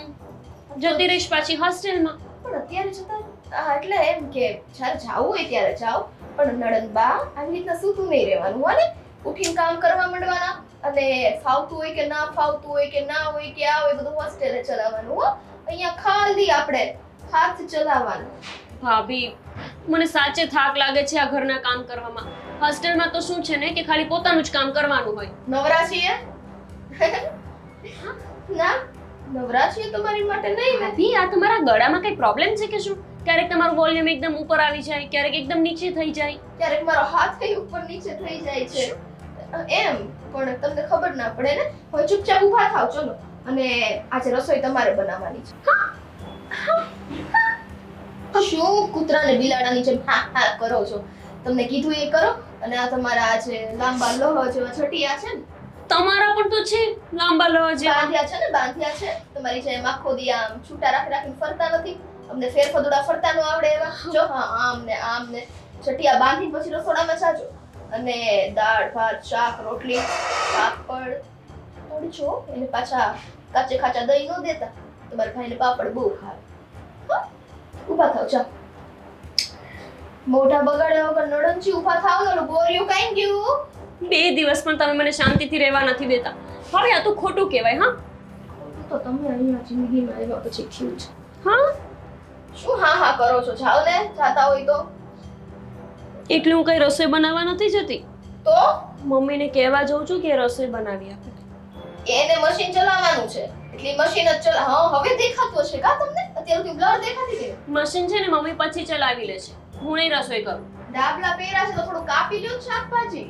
જતી રહીશ પાછી હોસ્ટેલમાં. પણ અત્યારે જતા એટલે એમ કે જ્યારે જાવું હોય ત્યારે જાઓ, પણ નણંદબા આવી રીતના સૂતું નહીં રહેવાનું હો ને. ઉઠીને કામ કરવા માંડવાના, અને ફાવતું હોય કે ના ફાવતું હોય કે ના હોય કે આ હોય બધું હોસ્ટેલે ચલાવવાનું હો. અહીંયા ખાલી આપણે હાથ ચલાવવાનું. ભાભી મને સાચે થાક લાગે છે આ ઘરના કામ કરવામાં. હોસ્ટેલમાં તો શું છે ને કે ખાલી પોતાનું જ કામ કરવાનું હોય. નવરા છીએ? ના નવરા છીએ તમારી માટે નહીં ને. ભાભી આ તમારા ગળામાં કઈ પ્રોબ્લેમ છે કે શું? ક્યારેક તમારું વોલ્યુમ એકદમ ઉપર આવી જાય, ક્યારેક એકદમ નીચે થઈ જાય. ક્યારેક મારો હાથ ઉપર નીચે થઈ જાય છે એમ, પણ તમને ખબર ના પડે ને. હવે ચૂપચાપ ઊભા થાવ ચલો, અને આજે રસોઈ તમારે બનાવવાની છે. શું કૂતરાને બિલાડાની જેમ હા હા કરો છો? તમને કીધું એ કરો. અને આ તમારા આજે લાંબા લોહ જેવા છટિયા છે ને, તમારા પણ તો છે લાંબા લો જેવા. બાંધ્યા છે ને, બાંધ્યા છે. તમારી જેમ આખો દી આમ છૂટા રાખીને ફરતા નથી. અમને ફેરફદુડા ફરતા નો આવડે એવા. જો હા આમ ને છટિયા બાંધીને પછી રસોડામાં જાજો. અને દાળ ભાત શાક રોટલી પાપડ તળજો. એને પાછા કાચે ખાચા દહીં ન દેતા. તમારા ભાઈને પાપડ બહુ ખાવે. હા ઊભા થાવ ચાલ. મોઢા બગાડ્યા વગર નડનજી ઊભા થાવ ને. બોરિયું કાઈ ગયું? 2 દિવસ પણ તમે મને શાંતિથી રહેવા નથી દેતા. હવે આ તો ખોટું કહેવાય. હા ખોટું તો તમે અહીંયા જિંદગીમાં આવ્યા પછી થયું છે. હા શું હા હા કરો છો? જાઓ ને, જાતા હોય તો. એટલે હું કઈ રસોઈ બનાવવા નથી જતી. તો મમ્મીને કહેવા જાઉં છું કે રસોઈ બનાવી આપે. એને મશીન ચલાવવાનું છે એટલે મશીન જ ચલા. હા હવે દેખાતું હશે કા તમને? અત્યારે તો બ્લર દેખાતી હતી. મશીન છે ને મમ્મી પછી ચલાવી લે છે, હું નહીં રસોઈ કરું. ડાબલા પહેર્યા છે તો થોડું કાપી લ્યો ને શાકભાજી.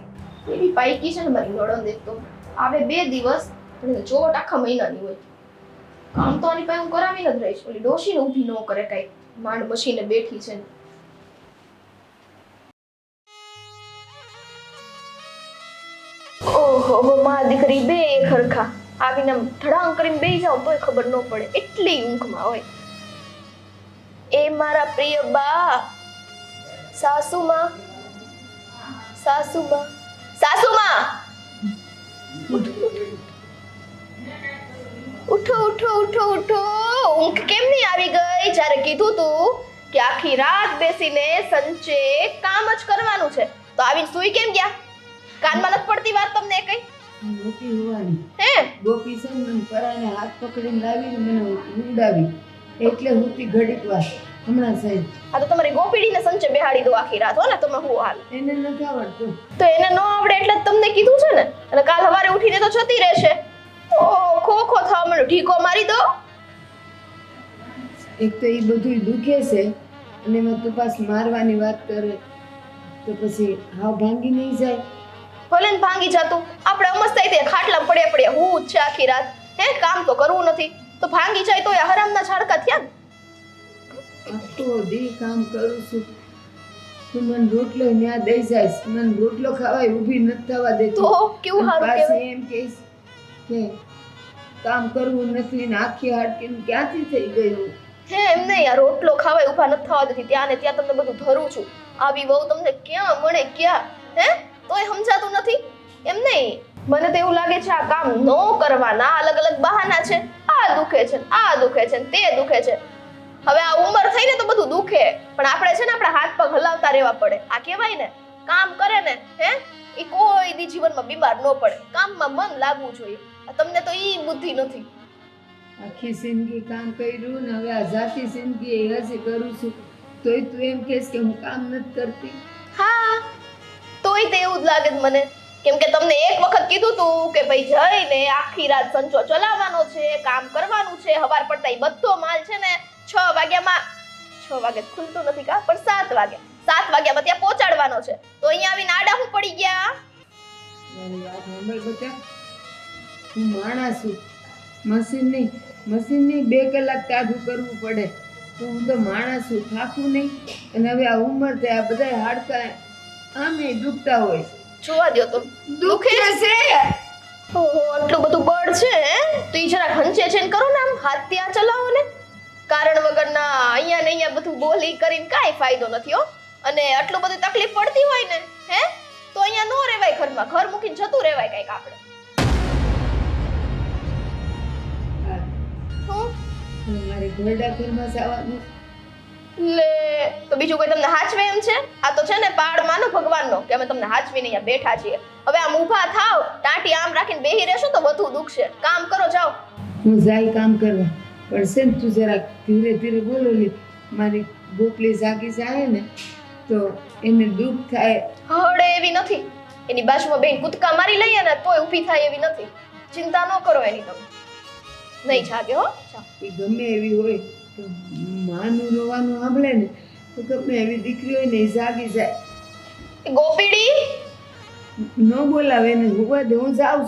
એવી પાઈકી છે ને મારી નડન દેખતો. આવે 2 દિવસ પણ ચોટ આખા મહિનાની હોય. કામ તો આની પાસે હું કરાવીને જ રહીશ. ઓલી ડોશીને ઊભી ન કરે કાંઈ. માંડ મશીને બેઠી છે ને. ઓહો માં દીકરી બે ખરખા આવીને ધડાંગ કરીને બેસી જાવ તોય ખબર ન પડે, એટલી ઊંઘમાં હોય. એ મારા પ્રિય બા, સાસુમાં, સાસુમાં, સાસુમાં, ઉઠો ઉઠો ઉઠો ઉઠો. ઊંઘ કેમ નહીં આવી ગઈ જ્યારે કીધું તું કે આખી રાત બેસીને સંચે કામ જ કરવાનું છે? તો આવીને સૂઈ કેમ ગયા? કાનમાં નથી પડતી વાત તમને કઈ? ગોપી હોવાની હે ગોપી છે ને મને પરાને હાથ પકડીને લાવીને મને ઉડાવી, એટલે હુંતી ઘડીક વાર હમણાં સાહેબ. આ તો તમારી ગોપીડીને સંચે બેહાડી દો આખી રાત હો ને તમે. હું હાલ એને નથી આવડતું. તો એને ન આવડે એટલે જ તમને કીધું છે ને. અને કાલ સવારે ઉઠીને તો જતી રહેશે. ઓ ખોખો થવા મને ઢીકો મારી દો. એક તો એ બધું દુખે છે અને એમાં તપાસ મારવાની વાત કરે તો પછી હાવ ભાંગી નહીં જાય. ભલે ને ભાંગી જાતું, આપણે અમસ્તા તે ખાટલા પડ્યા હું જ છે આખી રાત. હે કામ તો કરવું નથી તો ભાંગી જાય તો એ હરામના છાડકા થયા ને. આખો દી કામ કરું છું, તું મને રોટલો ન્યા દઈ જાય, મને રોટલો ખાવાય ઊભી નથી થવા દેતી. તો કેવું સારું પાછી કહેવાય. એમ કહીશ કે કામ કરવું નથી ને આખી હાડકીને ક્યાંથી થઈ ગયું. હે એમ નહીં, આ રોટલો ખાવાય ઊભા નથી થવા દેતી. ત્યાં ને ત્યાં તમને બધું ધરું છું. આવી વહુ તમને ક્યાં મળે ક્યાં? હે તોય સમજાતું નથી. એમ નહીં, મને તો એવું લાગે છે આ કામ નો કરવાના અલગ અલગ બહાના છે. આ દુખે છે, આ દુખે છે, તે દુખે છે. હવે આ ઉંમર થઈને તો બધું દુખે, પણ આપણે છે ને આપણા હાથ પગ હલાવતા રહેવા પડે. આ કહેવાય ને કામ કરે ને હે એ કોઈ દી જીવનમાં બીમાર ન પડે. કામમાં મન લાગવું જોઈએ. તમને તો ઈ બુદ્ધિ નથી. આખી જિંદગી કામ કર્યું ને હવે આ જાતી જિંદગી એ હજી કરું છું તોય તું એમ કહેશ કે હું કામ નથી કરતી. હા તોય તે એવું જ લાગે છે મને, કેમ કે તમને એક વખત કીધું તું કે ભાઈ જઈને આખી રાત સંચો ચલાવવાનો છે, કામ કરવાનું છે, હવાર પડતા ઈ બધો માલ છે ને 6 વાગ્યામાં 6 વાગે ખુલતો નથી કા, પણ 7 વાગ્યામાં ત્યાં પહોંચાડવાનો છે. તો અહીંયા આવીને આડા હું પડી ગયા. મારી વાત સાંભળ બેટા, હું માણસ છું, મશીન નહીં 2 કલાક તાગું કરવું પડે તો હું તો માણસ છું, થાકું નહીં. અને હવે આ ઉંમર છે, આ બધા હાડકા આમે દુખતા હોય. જોવા દ્યો તો દુખે છે. ઓહો આટલું બધું બળ છે હે? તો ઈ જરા હંચે છે કરો ને, આમ હાથ ત્યાં ચલાવો ને. કારણ વગરના અહીંયા ને અહીંયા બધું બોલી કરીને કાંઈ ફાયદો નથી હો. અને આટલું બધું તકલીફ પડતી હોય ને હે તો અહીંયા નો રહેવાય ઘરમાં, ઘર મૂકીને જતું રહેવાય કઈક આપણે. મારે ઘરડા ઘરમાં જવાનું. લે તો બીજું કોઈ તમને હાચવે એમ છે? આ તો છે ને પાડ માનો ભગવાનનો કે અમે તમને હાચવીને અહીંયા બેઠા છીએ. હવે આમ ઊભા થાવ, ટાંટી આમ રાખીને બેહી રહેશો તો વધુ દુખશે. કામ કરો જાઓ. હું જાય કામ કરવા, પણ છે ને તું જરાક ધીરે ધીરે બોલો લે. મારી ગોપલી જાગી જાય ને તો એને દુઃખ થાય. હળે એવી નથી, એની બાજુમાં બેન કૂદકા મારી લઈએ ને તોય ઊભી થાય એવી નથી. ચિંતા ન કરો એની તમે. નહીં જાગે હો. એ ગમે એવી હોય તો માનું રોવાનું સાંભળે ને તો ગમે એવી દીકરી હોય ને એ જાગી જાય. ગોપીડી ન બોલાવે ને હોવા દે, હું જાઉં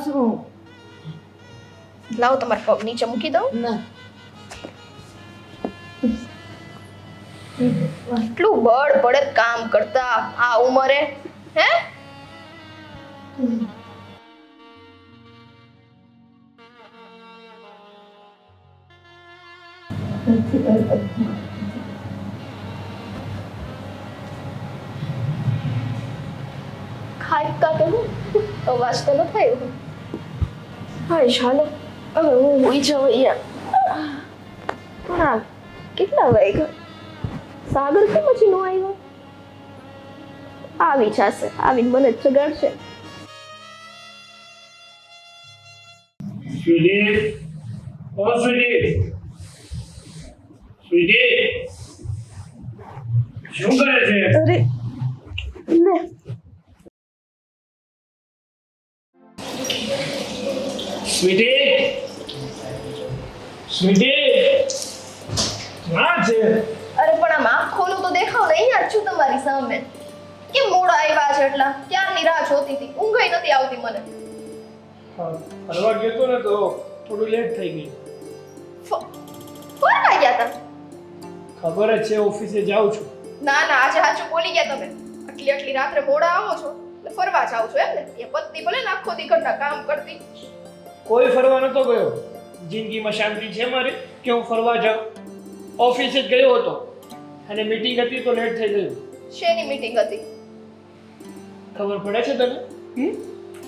છું. લાવો તમારા પગ નીચે મૂકી દઉં. ના આટલું બળ પડે કામ કરતા આ ઉંમરે હે? ખાઈકા તો અવાજ તો ન થાય. હા ચાલો હવે હું હોઈ જાઉં અહીંયા. હા કેટલા વાગ્યા? સાગર કેમ હજી નો આવ્યો? આવી જશે, આવીને મને જ જગાડશે. સ્વીટી, ઓ સ્વીટી, સ્વીટી, શું કરે છે? અરે લે સ્વીટી, સ્વીટી, ક્યાં છે? અરે પણ આમ આંખોનું તો દેખાવ ને, અહીંયા જ છું તમારી સામે. કેમ મોડા આવ્યા છે એટલા? ક્યારની રાહ જોતી હતી, ઊંઘ નથી આવતી મને. ફરવા ગયો તો ને તો થોડું લેટ થઈ ગયું. ફરવા ગયા તા? ખબર જ છે ઓફિસે જાઉં છું. ના ના આજે સાચું બોલી ગયા તમે. આટલી રાત્રે મોડા આવો છો એટલે ફરવા જાવ છો એમ ને? એ પત્ની ભલે ને આખો દી ઘરના કામ કરતી. કોઈ ફરવા નતો ગયો. જિંદગીમાં શાંતિ છે મારે કે હું ફરવા જાઉં? ઓફિસે જ ગયો હતો અને મીટિંગ હતી તો લેટ થઈ ગયું. શેની મીટિંગ હતી? ખબર પડે છે તને?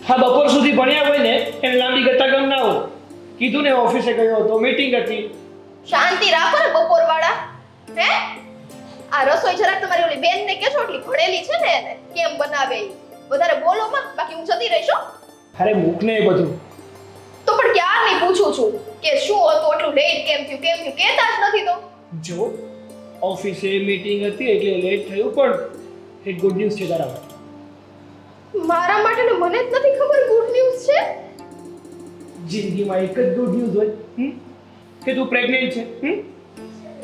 હા બપોર સુધી ભણ્યા હોય ને એને લાંબી ગતા ગમ ના હોય. કીધું ને ઓફિસે ગયો હતો, મીટિંગ હતી. શાંતિ રાખો ને બપોર વાળા. હે આ રસોઈ જરાક તમારી ઓલી બેન ને કેજો, એટલી ભણેલી છે ને એને કેમ બનાવે ઈ. વધારે બોલો મત, બાકી હું જતી રહીશ હો. અરે મૂક ને એ બધું. તો પણ ક્યારની પૂછું છું કે શું હતું, એટલું લેટ કેમ થયું કહેતા જ નથી તો. જો ઓફિસે મીટિંગ હતી એટલે લેટ થયું, પણ એક ગુડ ન્યૂઝ છે તારા માટે. મારા માટે ને મને જ નથી ખબર ગુડ ન્યૂઝ છે. જિંદગીમાં એક જ ગુડ ન્યૂઝ હોય કે તું પ્રેગ્નન્ટ છે.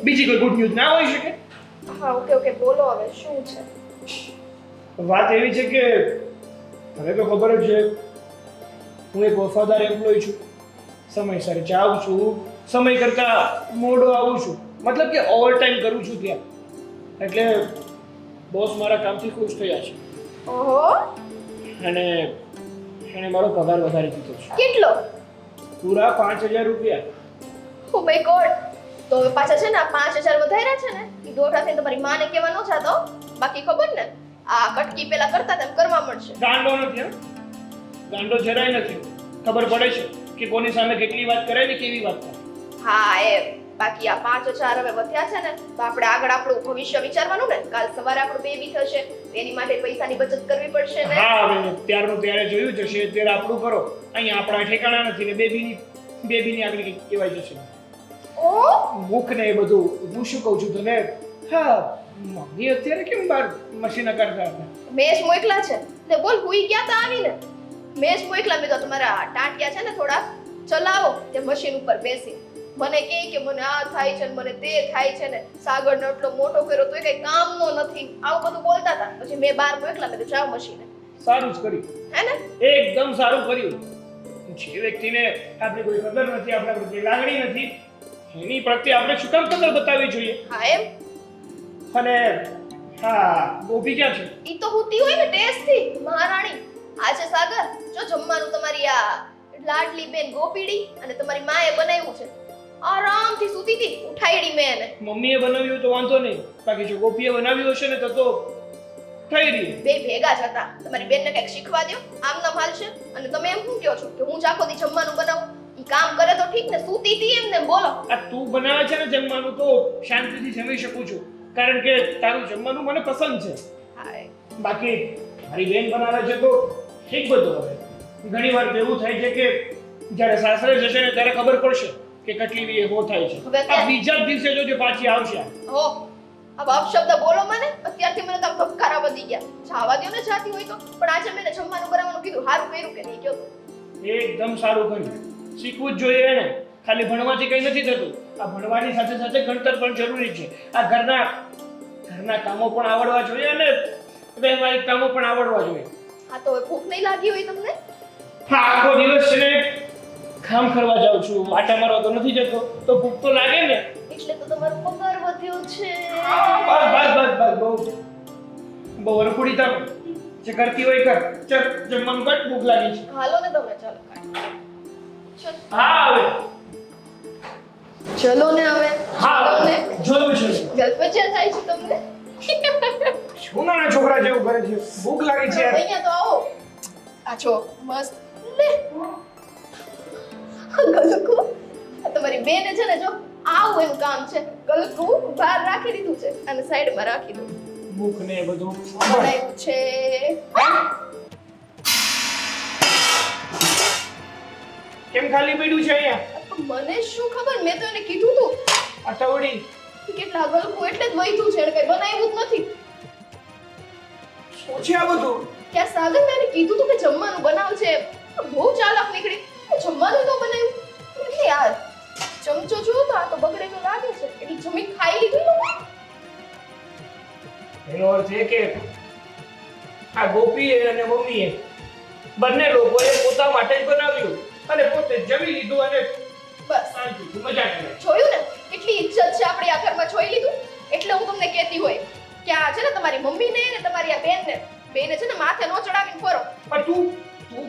બીજી કોઈ ગુડ ન્યૂઝ ના હોઈ શકે? હા ઓકે બોલો હવે શું છે? વાત એવી છે કે તને તો ખબર જ છે હું એક વફાદાર એમ્પ્લોય છું. સમયસર જાઉં છું, સમય કરતાં મોડો આવું છું, મતલબ કે ઓવર ટાઈમ કરું છું ત્યાં. એટલે બોસ મારા કામથી ખુશ થયા છે ઓહો અને એણે મારો પગાર વધારી દીધો છે. કેટલો? પૂરા 5000 રૂપિયા. Oh my God. તો હવે પાછા છે ને આ 5000 વધાર્યા છે ને એ દોઢાથી તમારી માને કહેવા ન જાતો. બાકી ખબર ને આ કટકી પેલા કરતા તેમ કરવા મળશે. ગાંડો નથી, ગાંડો જરાય નથી. ખબર પડે છે કે કોની સામે કેટલી વાત કરે ને કેવી વાત કરે. હા એ બાકી આ 5000 હવે વધ્યા છે ને તો આપણે આગળ આપણું ભવિષ્ય વિચારવાનું ને. કાલ સવારે આપણું બેબી થશે એની માટે પૈસાની બચત કરવી પડશે ને. હા હવે ત્યારનું ત્યારે જોયું જશે, અત્યારે આપણું કરો. અહીંયા આપણા ઠેકાણા નથી ને બેબીની બેબીની આગળ કંઈક કહેવાય જશે ઓ મુખ ને એ બધું હું શું કહું છું તને હા મમ્મી અત્યારે કેમ બાર મશીન કરતા હતા મેચ મોકલા છે ને બોલ હુઈ ગયા તા આવીને મેચ મોકલા મેં તો તમારા ટાંટિયા છે ને થોડા ચલાવો તે મશીન ઉપર બેસી મને કે મને આ થાય છે ને મને તે થાય છે ને સાગરનો એટલો મોટો કર્યો તોય કઈ કામનો નથી આવું બધું બોલતા હતા પછી મેં બહાર મોકલા મેં તો જાવ મશીને સારું જ કર્યું હે ને એકદમ સારું કર્યું જે વ્યક્તિને આપણી કોઈ કદર નથી આપણા પ્રત્યે લાગણી નથી એની પ્રત્યે આપણે શું કામ કદર બતાવવી જોઈએ હા એમ અને હા ગોપી ક્યાં છે ઈ તો હુતી હોય ને ટેસ્ટથી મહારાણી આજે સાગર જો જમવાનું તમારી આ લાડલી બેન ગોપીડી અને તમારી માએ બનાવ્યું છે આરામથી સૂતી હતી ઉઠાઈડી મેં એને મમ્મીએ બનાવ્યું તો વાંધો નહીં બાકી જો ગોપીએ બનાવ્યું હશે ને તો થઈ રહ્યું બે ભેગા જ હતા તમારી બેનને કંઈક શીખવા દો આમ નામ હાલશે અને તમે એમ શું કહો છો કે હું જ આખો દી જમવાનું બનાવું ઈ કામ કરે તો ઠીક ને સૂતી હતી એમને બોલો આ તું બનાવે છે ને જમવાનું તો શાંતિથી જમી શકું છું કારણ કે તારું જમવાનું મને પસંદ છે હાય બાકી મારી બેન બનાવે છે તો ઠીક બધું હવે ઘણી વાર એવું થાય છે કે જ્યારે સાસરે જશે ને ત્યારે ખબર પડશે કે કેટલી એ હો થાય છે હવે આ બીજા જ દિવસે જોજો પાછી આવશે હો अब અપશબ્દ બોલો મને અત્યારથી મને તો ધબકારા વધી ગયા જાવા દો ને જાતી હોય તો પણ આજે મેં જમવાનું બનાવવાનું કીધું હારું કર્યું કે નહીં કયો તો એકદમ સારું કર્યું શીખવું જ જોઈએ ને ખાલી ભણવાથી કંઈ નથી થતું આ ભણવાની સાથે સાથે ગણતર પણ જરૂરી છે આ ઘરના કામો પણ આવડવા જોઈએ અને વ્યવહારિક કામો પણ આવડવા જોઈએ હા તો હવે ભૂખ નહીં લાગી હોય તમને હા આખો દિવસ છે ને કામ કરવા જાઉં છું આટા મારવા તો નથી જતો તો ભૂખ તો લાગે ને એટલે તો તમારો પગાર વધ્યો છે બસ બહુ રખુડી તમે જે કરતી હોય કર ચલ જમવાનું કર ભૂખ લાગી છે હાલો ને તમે ચાલો ચલ હા હવે ચલો ને હવે હા ચલો ને જોયું છે ગલપચિયા થાય છે તમને શું નાના છોકરા જેવું કરે છે ભૂખ લાગી છે યાર અહીંયા તો આવો આ જો મસ્ત લે ગલકુ આ તમારી બેન છે ને જો આવું એનું કામ છે ગલકુ બહાર રાખી દીધું છે અને સાઈડમાં રાખી દઉં ભૂખ ને એ બધું બનાવ્યું છે કેમ ખાલી પડ્યું છે અહીંયા મને શું ખબર મેં તો એને કીધું તું અટવડી કેટલા ગલકુ એટલે જ વૈધું છે એને કઈ બનાવ્યું જ નથી શું છે આ બધું ત્યાં સાગર મેં એને કીધું તું કે જમવાનું બનાવજે બહુ ચાલાક નીકળી જમવાનું તો બનાવ્યું એટલે યાર ચમચો જો તો આ તો બગડેલો લાગે છે એટલે જમીન ખાઈ લીધું ને એનો અર્થ એ કે આ ગોપીએ અને મમ્મીએ બંને લોકોએ પોતા માટે જ બનાવ્યું અને પોતે જમી લીધું અને બસ શાંતિથી મજા કરી જોયું ને કેટલી ઇજ્જત છે આપણી આ ઘરમાં જોઈ લીધું એટલે હું તમને કહેતી હોય કે આ છે ને તમારી મમ્મીને ને તમારી આ બેનને છે ને માથે નો ચડાવીને ફરો પણ તું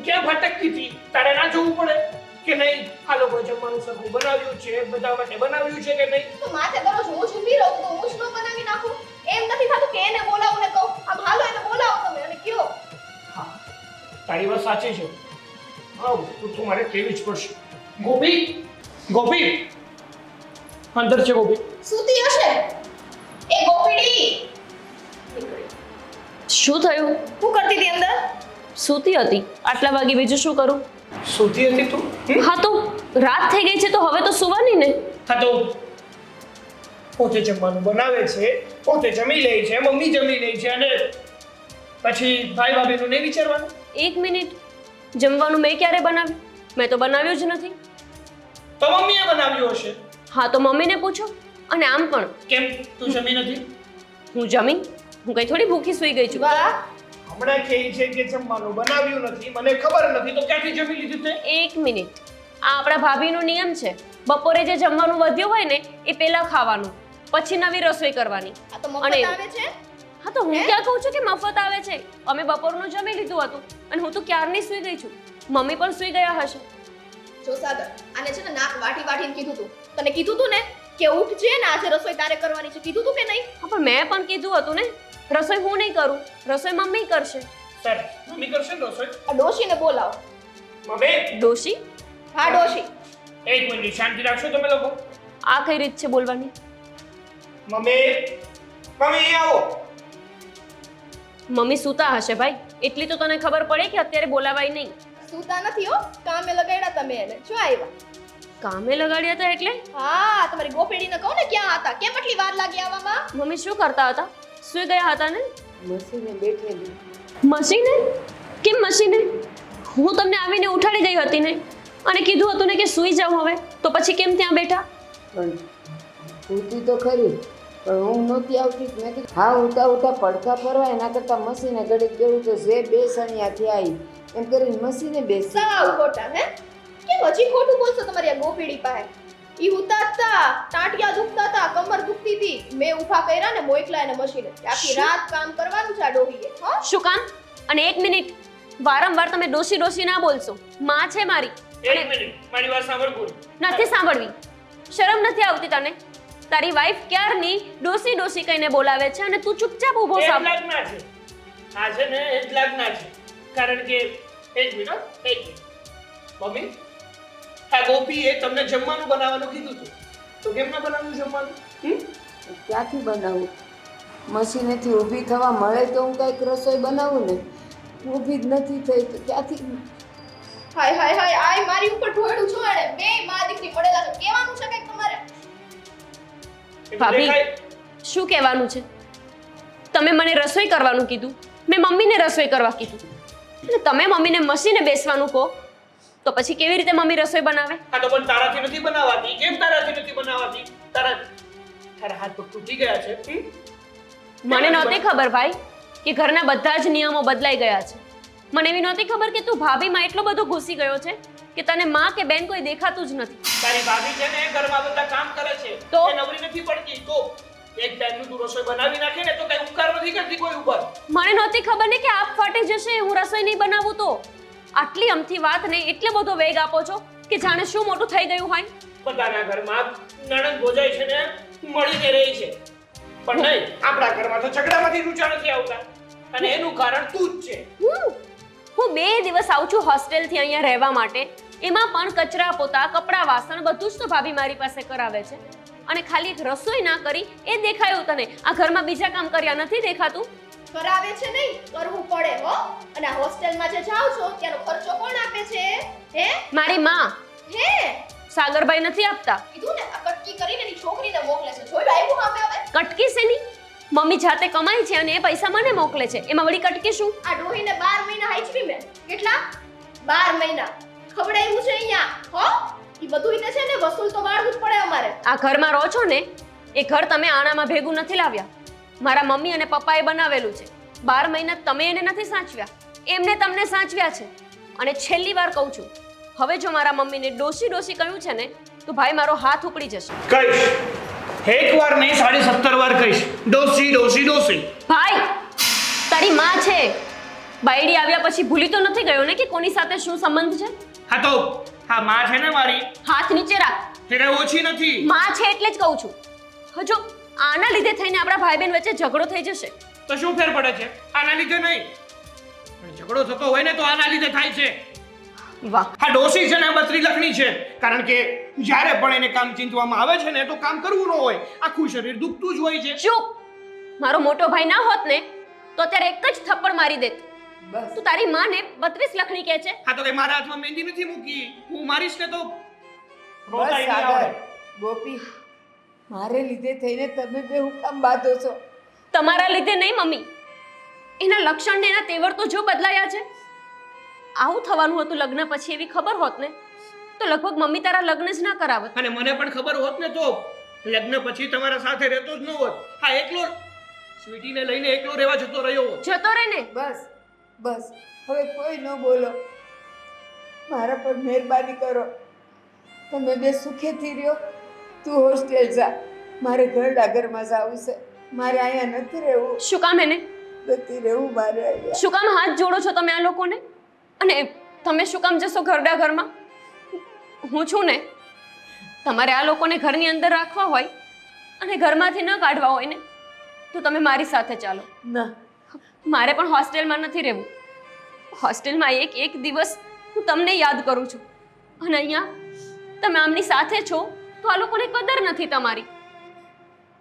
ક્યાં ભટકતી હતી તારે ના જોવું પડે કે નહીં આ લોકો જમવાનું સરખું બનાવ્યું છે બધા માટે બનાવ્યું છે કે નહીં તો માથે દરરોજ હું જ ઊભી રહું તો હું જ ન બનાવી નાખું એમ નથી થતું કે એને બોલાવું ને કહું આમ હાલો એને બોલાવો તમે અને કયો હા તારી વાત સાચી છે હા તું મારે કેવી જ પડશે ગોપી ગોપી અંદર છે ગોપી સૂતી હશે એ ગોપીડી શું થયું શું કરતી હતી અંદર સૂતી હતી આટલા વાગે બીજું શું કરું સૂતી હતી તું હા તો રાત થઈ ગઈ છે તો હવે તો સુવાની ને હા તો પોતે જમવાનું બનાવે છે પોતે જમી લે છે મમ્મી જમી લે છે અને પછી ભાઈ ભાભીનું નહીં વિચારવાનું એક મિનિટ જમવાનું મેં ક્યારે બનાવ્યું મેં તો બનાવ્યું જ નથી તો મમ્મીએ બનાવ્યું હશે હા તો મમ્મીને પૂછો અને આમ પણ કેમ તું જમી નથી હું જમી હું કઈ થોડી ભૂખી સૂઈ ગઈ છું વાહ હમણાં કહે છે કે જમવાનું બનાવ્યું નથી મને ખબર નથી તો ક્યાંથી જમી લીધું તે એક મિનિટ આ આપણા ભાભીનો નિયમ છે બપોરે જે જમવાનું વધ્યું હોય ને એ પહેલા ખાવાનું પછી નવી રસોઈ કરવાની આ તો અને મફત આવે છે હા તો હું ક્યાં કહું છું કે મફત આવે છે અમે બપોરનું જમી લીધું હતું અને હું તો ક્યારની સૂઈ ગઈ છું મમ્મી પણ સૂઈ ગયા હશે જો સાગર આને છે ને નાક વાટી વાટીને કીધું તું તને કીધું તું ને કે ઉઠજે ને આજે રસોઈ તારે કરવાની છે કીધું તું કે નહીં હા પણ મેં પણ કીધું હતું ને રસોઈ હું નહીં કરું રસોઈ મમ્મી કરશે સર મમ્મી કરશે ને રસોઈ આ ડોશીને બોલાવો મમ્મી ડોશી હા ડોશી એક મિનિટ શાંતિ રાખશો તમે લોકો આ કઈ રીત છે બોલવાની મમ્મી મમ્મી આવો મમ્મી સૂતા હશે ભાઈ એટલી તો તને ખબર પડે કે અત્યારે બોલાવાય નહીં સૂતા નથી હો કામે લગાડ્યા તમે એને જો આવ્યા કામે લગાડ્યા હતા એટલે હા તમારી ગોપીડીને કહું ને ક્યાં હતા કેમ આટલી વાર લાગી આવવામાં મમ્મી શું કરતા હતા? સૂઈ ગયા હતા ને? મસીને બેઠેલી. મશીને? કેમ મશીને? હું તમને આવીને ઉઠાડી ગઈ હતી ને અને કીધું હતું ને કે સૂઈ જાઉં હવે, તો પછી કેમ ત્યાં બેઠા? પણ ઉઠી તો ખરી, પણ ઊંઘ નહોતી આવતી. મેં કીધું હા ઉઠા ઉઠા પડખા ફરવા એના કરતાં મસીને ઘડીક બેવું તો જે બેસણિયાથી આવી એમ કરીને મસીને બેસી. સાવ ખોટા હે કેમ હજી ખોટું બોલશો તમારી આ ગોપીડી પાસે ઈ ઉતારતા ટાંટિયા દુખતા હતા કમર દુખતી હતી મેં ઊભા કર્યા ને મોકલા એને મશીને આખી રાત કામ કરવાનું છે આ ડોહીએ હો શું કામ? અને એક મિનિટ, વારંવાર તમે ડોસી ડોસી ના બોલશો. માં છે મારી. એક મિનિટ મારી વાત સાંભળ બોલ. નથી સાંભળવી. શરમ નથી આવતી તને? તારી વાઈફ ક્યારની ડોસી ડોસી કહીને બોલાવે છે અને તું ચૂપચાપ ઊભો એ જ સાંભળ. લાગના છે આ છે ને એ જ લાગના છે કારણ કે એક મિનિટ મમ્મી આ ગોપીએ તમને જમવાનું બનાવવાનું કીધું હતું તો કેમ ના બનાવ્યું જમવાનું? ક્યાંથી બનાવું? મશીનેથી ઊભી થવા મળે તો હું કંઈક રસોઈ બનાવું ને. ઊભી જ નથી થઈ તો ક્યાંથી? હાય હાય હાય આય મારી ઉપર ઢોળ્યું છો એને બે માં દીકરી પડેલા છે કેવાનું છે કઈક તમારે ભાભી શું કહેવાનું છે? તમે મને રસોઈ કરવાનું કીધું, મેં મમ્મીને રસોઈ કરવા કીધું અને તમે મમ્મીને મશીને બેસવાનું કહો તો પછી કેવી રીતે મમ્મી રસોઈ બનાવે? આ તો પણ તારાથી નથી બનાવાતી. કેમ તારાથી નથી બનાવાતી? તારા હાથ પગ તૂટી ગયા છે. મને નહોતી ખબર ભાઈ કે ઘરના બધા જ નિયમો બદલાઈ ગયા છે. મને એવી નહોતી ખબર કે તું ભાભીમાં એટલો બધો ઘૂસી ગયો છે કે તને માં કે બેન કોઈ દેખાતું જ નથી. તારી ભાભી છે ને ઘરમાં બધા કામ કરે છે તો? એ નવરી નથી પડતી તો એક ટાઈમનું તું રસોઈ બનાવી નાખે ને તો કઈ ઉપકાર નથી કરતી કોઈ ઉપર. મને નહોતી ખબર ને કે આપ ફાટી જશે હું રસોઈ નહીં બનાવું તો. આટલી અમથી વાતને એટલો બધો વેગ આપો છો કે જાણે શું મોટું થઈ ગયું હોય. બધાના ઘરમાં નણંદ ભોજાઈ છે ને મળીને રહી છે પણ નહીં આપણા ઘરમાં તો ઝઘડામાંથી ઊંચા નથી આવતા અને એનું કારણ તું જ છે. હું 2 દિવસ આવું છું હોસ્ટેલથી અહીંયા રહેવા માટે, એમાં પણ કચરા પોતા કપડાં વાસણ બધું જ તો ભાભી મારી પાસે કરાવે છે અને ખાલી એક રસોઈ ના કરી એ દેખાયું તને? આ ઘરમાં બીજા કામ કર્યા નથી દેખાતું? કરાવે છે નહીં કરવું પડે હો અને આ હોસ્ટેલમાં જે જાવ છો ત્યાંનો ખર્ચો કોણ આપે છે હે મારી માં. હે સાગરભાઈ નથી આપતા. કીધું ને આ કટકી કરીને એની છોકરીને મોકલે છે જોઈ આવ્યું સામે હવે કટકી શેની? મમ્મી જાતે કમાય છે અને એ પૈસા મને મોકલે છે, એમાં વળી કટકી શું? આ ડોહીને 12 મહિના હાઈચવી મેં કેટલા 12 મહિના ખવડાવ્યું છે અહીંયા હો ઈ બધું રીતે છે ને વસૂલ તો વાળવું જ પડે અમારે આ ઘરમાં રહો છો ને એ ઘર તમે આણામાં ભેગું નથી લાવ્યા. મારા મમ્મી અને પપ્પાએ બનાવેલું છે. 12 મહિના તમે એને નથી સાચવ્યા, એમને તમને સાચવ્યા છે. અને છેલ્લી વાર કહું છું, હવે જો મારા મમ્મીને ડોસી ડોસી કહ્યું છે ને તો ભાઈ મારો હાથ ઉપડી જશે. કહીશ એક વાર નહીં 17 વાર કહીશ ડોસી ડોસી ડોસી. ભાઈ તારી માં છે, બાયડી આવ્યા પછી ભૂલી તો નથી ગયો ને કે કોની સાથે શું સંબંધ છે? હા તો હા માં છે ને મારી હાથ નીચે રાખ. તે કઈ ઓછી નથી. માં છે એટલે જ કહું છું. હજો આના લીધે થઈને આપણા ભાઈ બહેન વચ્ચે ઝઘડો થઈ જશે. તો શું ફેર પડે છે? આના લીધે નહીં પણ ઝઘડો થતો હોય ને તો આના લીધે થાય છે. વાહ, હા ડોસી છે ને બત્રી લખણી છે કારણ કે જ્યારે પણ એને કામ ચીંધવામાં આવે છે ને તો કામ કરવું ન હોય, આખું શરીર દુખતું જ હોય છે. ચૂપ. મારો મોટો ભાઈ ના હોત ને તો અત્યારે એક જ થપ્પડ મારી દેત. બસ તું તારી માને 32 લખણી કહે છે? હા તો કઈ મારા હાથમાં મહેંદી નથી મૂકી, હું મારીશ ને તો બસ રોતાય નહીં સાગર આવડે. ગોપી મારે લીધે થઈને તમે બે હું કામ બાંધો છો? તમારા લીધે નહીં મમ્મી, એના લક્ષણ ને એના તેવર તો જો બદલાયા છે. આવું થવાનું હતું લગ્ન પછી એવી ખબર હોત ને તો લગભગ મમ્મી તારા લગ્ન જ ના કરાવત. અને મને પણ ખબર હોત ને તો લગ્ન પછી તમારા સાથે રહેતો જ ન હોત. હા એકલો સ્વીટીને લઈને એકલો રહેવા જતો રહ્યો હોત. જતો રહે ને. બસ બસ હવે કોઈ ન બોલો, મારા પર મહેરબાની કરો. તમે બે સુખેથી રહ્યો. તું હોસ્ટેલ જા, મારે ઘરડા ઘરમાં જવું છે. મારે અહીંયા નથી રહેવું, શું કામ એને? નથી રહેવું મારે અહીંયા. શું કામ હાથ જોડો છો તમે આ લોકોને? અને તમે શું કામ જશો ઘરડા ઘરમાં? હું છું ને, તમારે આ લોકોને ઘરની અંદર રાખવા હોય અને ઘરમાંથી ન કાઢવા હોય ને તો તમે મારી સાથે ચાલો. ના મારે પણ હોસ્ટેલમાં નથી રહેવું. હોસ્ટેલમાં એક દિવસ હું તમને યાદ કરું છું અને અહીંયા તમે આમની સાથે છો તો આ લોકોને કદર નથી તમારી.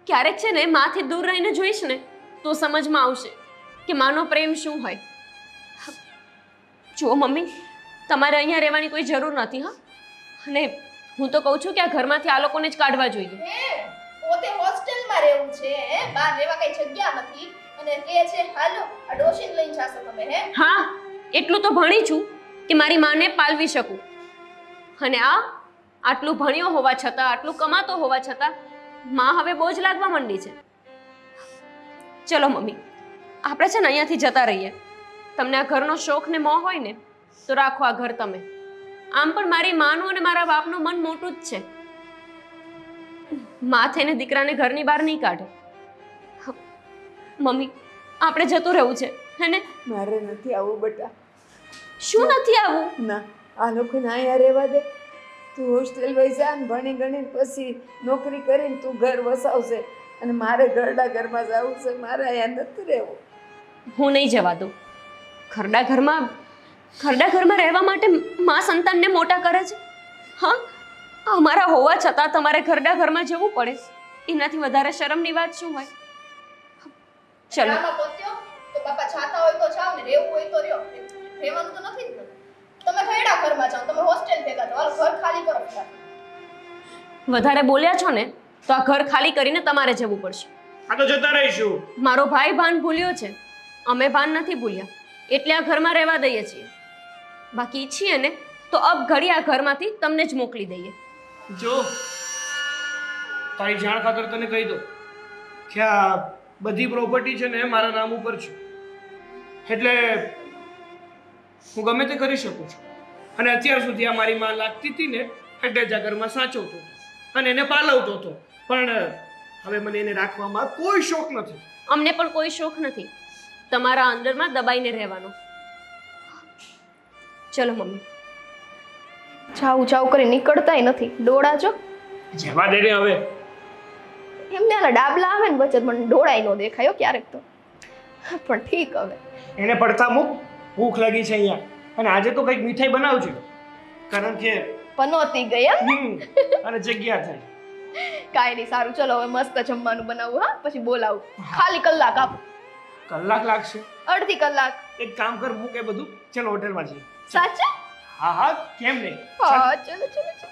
ક્યારેક છે ને માથી દૂર રહીને જોઈશ ને તો સમજમાં આવશે કે માનો પ્રેમ શું હોય. જો મમ્મી, તમારે અહીંયા રહેવાની કોઈ જરૂર નથી. હા, અને હું તો કહું છું કે આ ઘરમાંથી આ લોકોને જ કાઢવા જોઈએ. હે પોતે હોસ્ટેલમાં રહેવું છે હે બહાર રહેવા કઈ જગ્યા નથી અને કે છે હાલો આ ડોશીને લઈને જાશો તમે હે હા, એટલું તો ભણી છું કે મારી માને પાલવી શકું. અને આટલું ભણ્યો હોવા છતાં, આટલું કમાતો હોવા છતાં માં હવે બોજ લાગવા માંડી છે. ચલો મમ્મી, આપણે છે ને અહીંયાથી જતા રહીએ. તમને આ ઘરનો શોખ ને મોહ હોય ને તો રાખો આ ઘર તમે. આમ પણ મારી માનું અને મારા બાપનું મન મોટું જ છે. માં થઈને દીકરાને ઘરની બહાર નહીં કાઢે. મમ્મી, આપણે જતું રહેવું છે હે ને? મારે નથી આવું બેટા. શું નથી આવું? ના, આ લોકોને અહીંયા રહેવા દે. તું હોસ્ટેલ વહી જા ને ભણી ગણીને પછી નોકરી કરીને તું ઘર વસાવશે અને મારે ઘરડા ઘરમાં જવું છે. મારે અહીંયા નથી રહેવું. હું નહીં જવા દઉં. ઘરડા ઘરમાં રહેવા માટે મા સંતાનને મોટા કરે છે. હા, અમારા હોવા છતાં તમારે ઘરડા ઘરમાં જવું પડે, એનાથી વધારે શરમની વાત શું હોય? ચલો. ગામમાં પહોંચ્યો તો બાપા જાતા હોય તો જાવ ને રહેવું હોય તો રહ્યો રહેવાનું તો નથી જ ને તમે ઘરડા ઘરમાં જાઓ તમે હોસ્ટેલ ભેગા થાઓ હાલો ઘર ખાલી કરો ફટાફટ. વધારે બોલ્યા છો ને તો આ ઘર ખાલી કરીને તમારે જવું પડશે. આ તો જતા રહીશું. મારો ભાઈ ભાન ભૂલ્યો છે, અમે ભાન નથી ભૂલ્યા, એટલે આ ઘરમાં રહેવા દઈએ છીએ. બાકી ઈચ્છીએ ને તો અબ ઘડી આ ઘરમાંથી તમને જ મોકલી દઈએ. જો તારી જાણ ખાતર તને કહી દઉં કે આ બધી પ્રોપર્ટી છે ને મારા નામ ઉપર છે, એટલે હું ગમે તે કરી શકું છું. અને અત્યાર સુધી આ મારી માં લાગતી હતી ને એટલે જ આ ઘરમાં સાચવતો હતો અને એને પાલવતો હતો, પણ હવે મને એને રાખવામાં કોઈ શોખ નથી. અમને પણ કોઈ શોખ નથી તમારા અંદરમાં દબાઈને રહેવાનો. ચલો મમ્મી. જાવ કરી નીકળતાય નથી ડોળા જો જવા દે ને હવે. એમને આલા ડાબલા આવે ને વચ્ચે મને ડોળાય નો દેખાયો ક્યારેક તો, પણ ઠીક હવે એને પડતા મૂક, ભૂખ લાગી છે અહીંયા અને આજે તો કંઈક મીઠાઈ બનાવજો કારણ કે પનોતી ગઈ એમ અને જગ્યા થઈ. કાંઈ નહીં સારું ચલો હવે મસ્ત જમવાનું બનાવું હા પછી બોલાવું. ખાલી કલાક આપો. કલાક લાગશે? અડધી કલાક. એક કામ કર, મૂકે બધું, ચલો હોટલમાં જઈએ. સાચે? હા હા, કેમ નહીં. હા ચલો ચલો ચલો.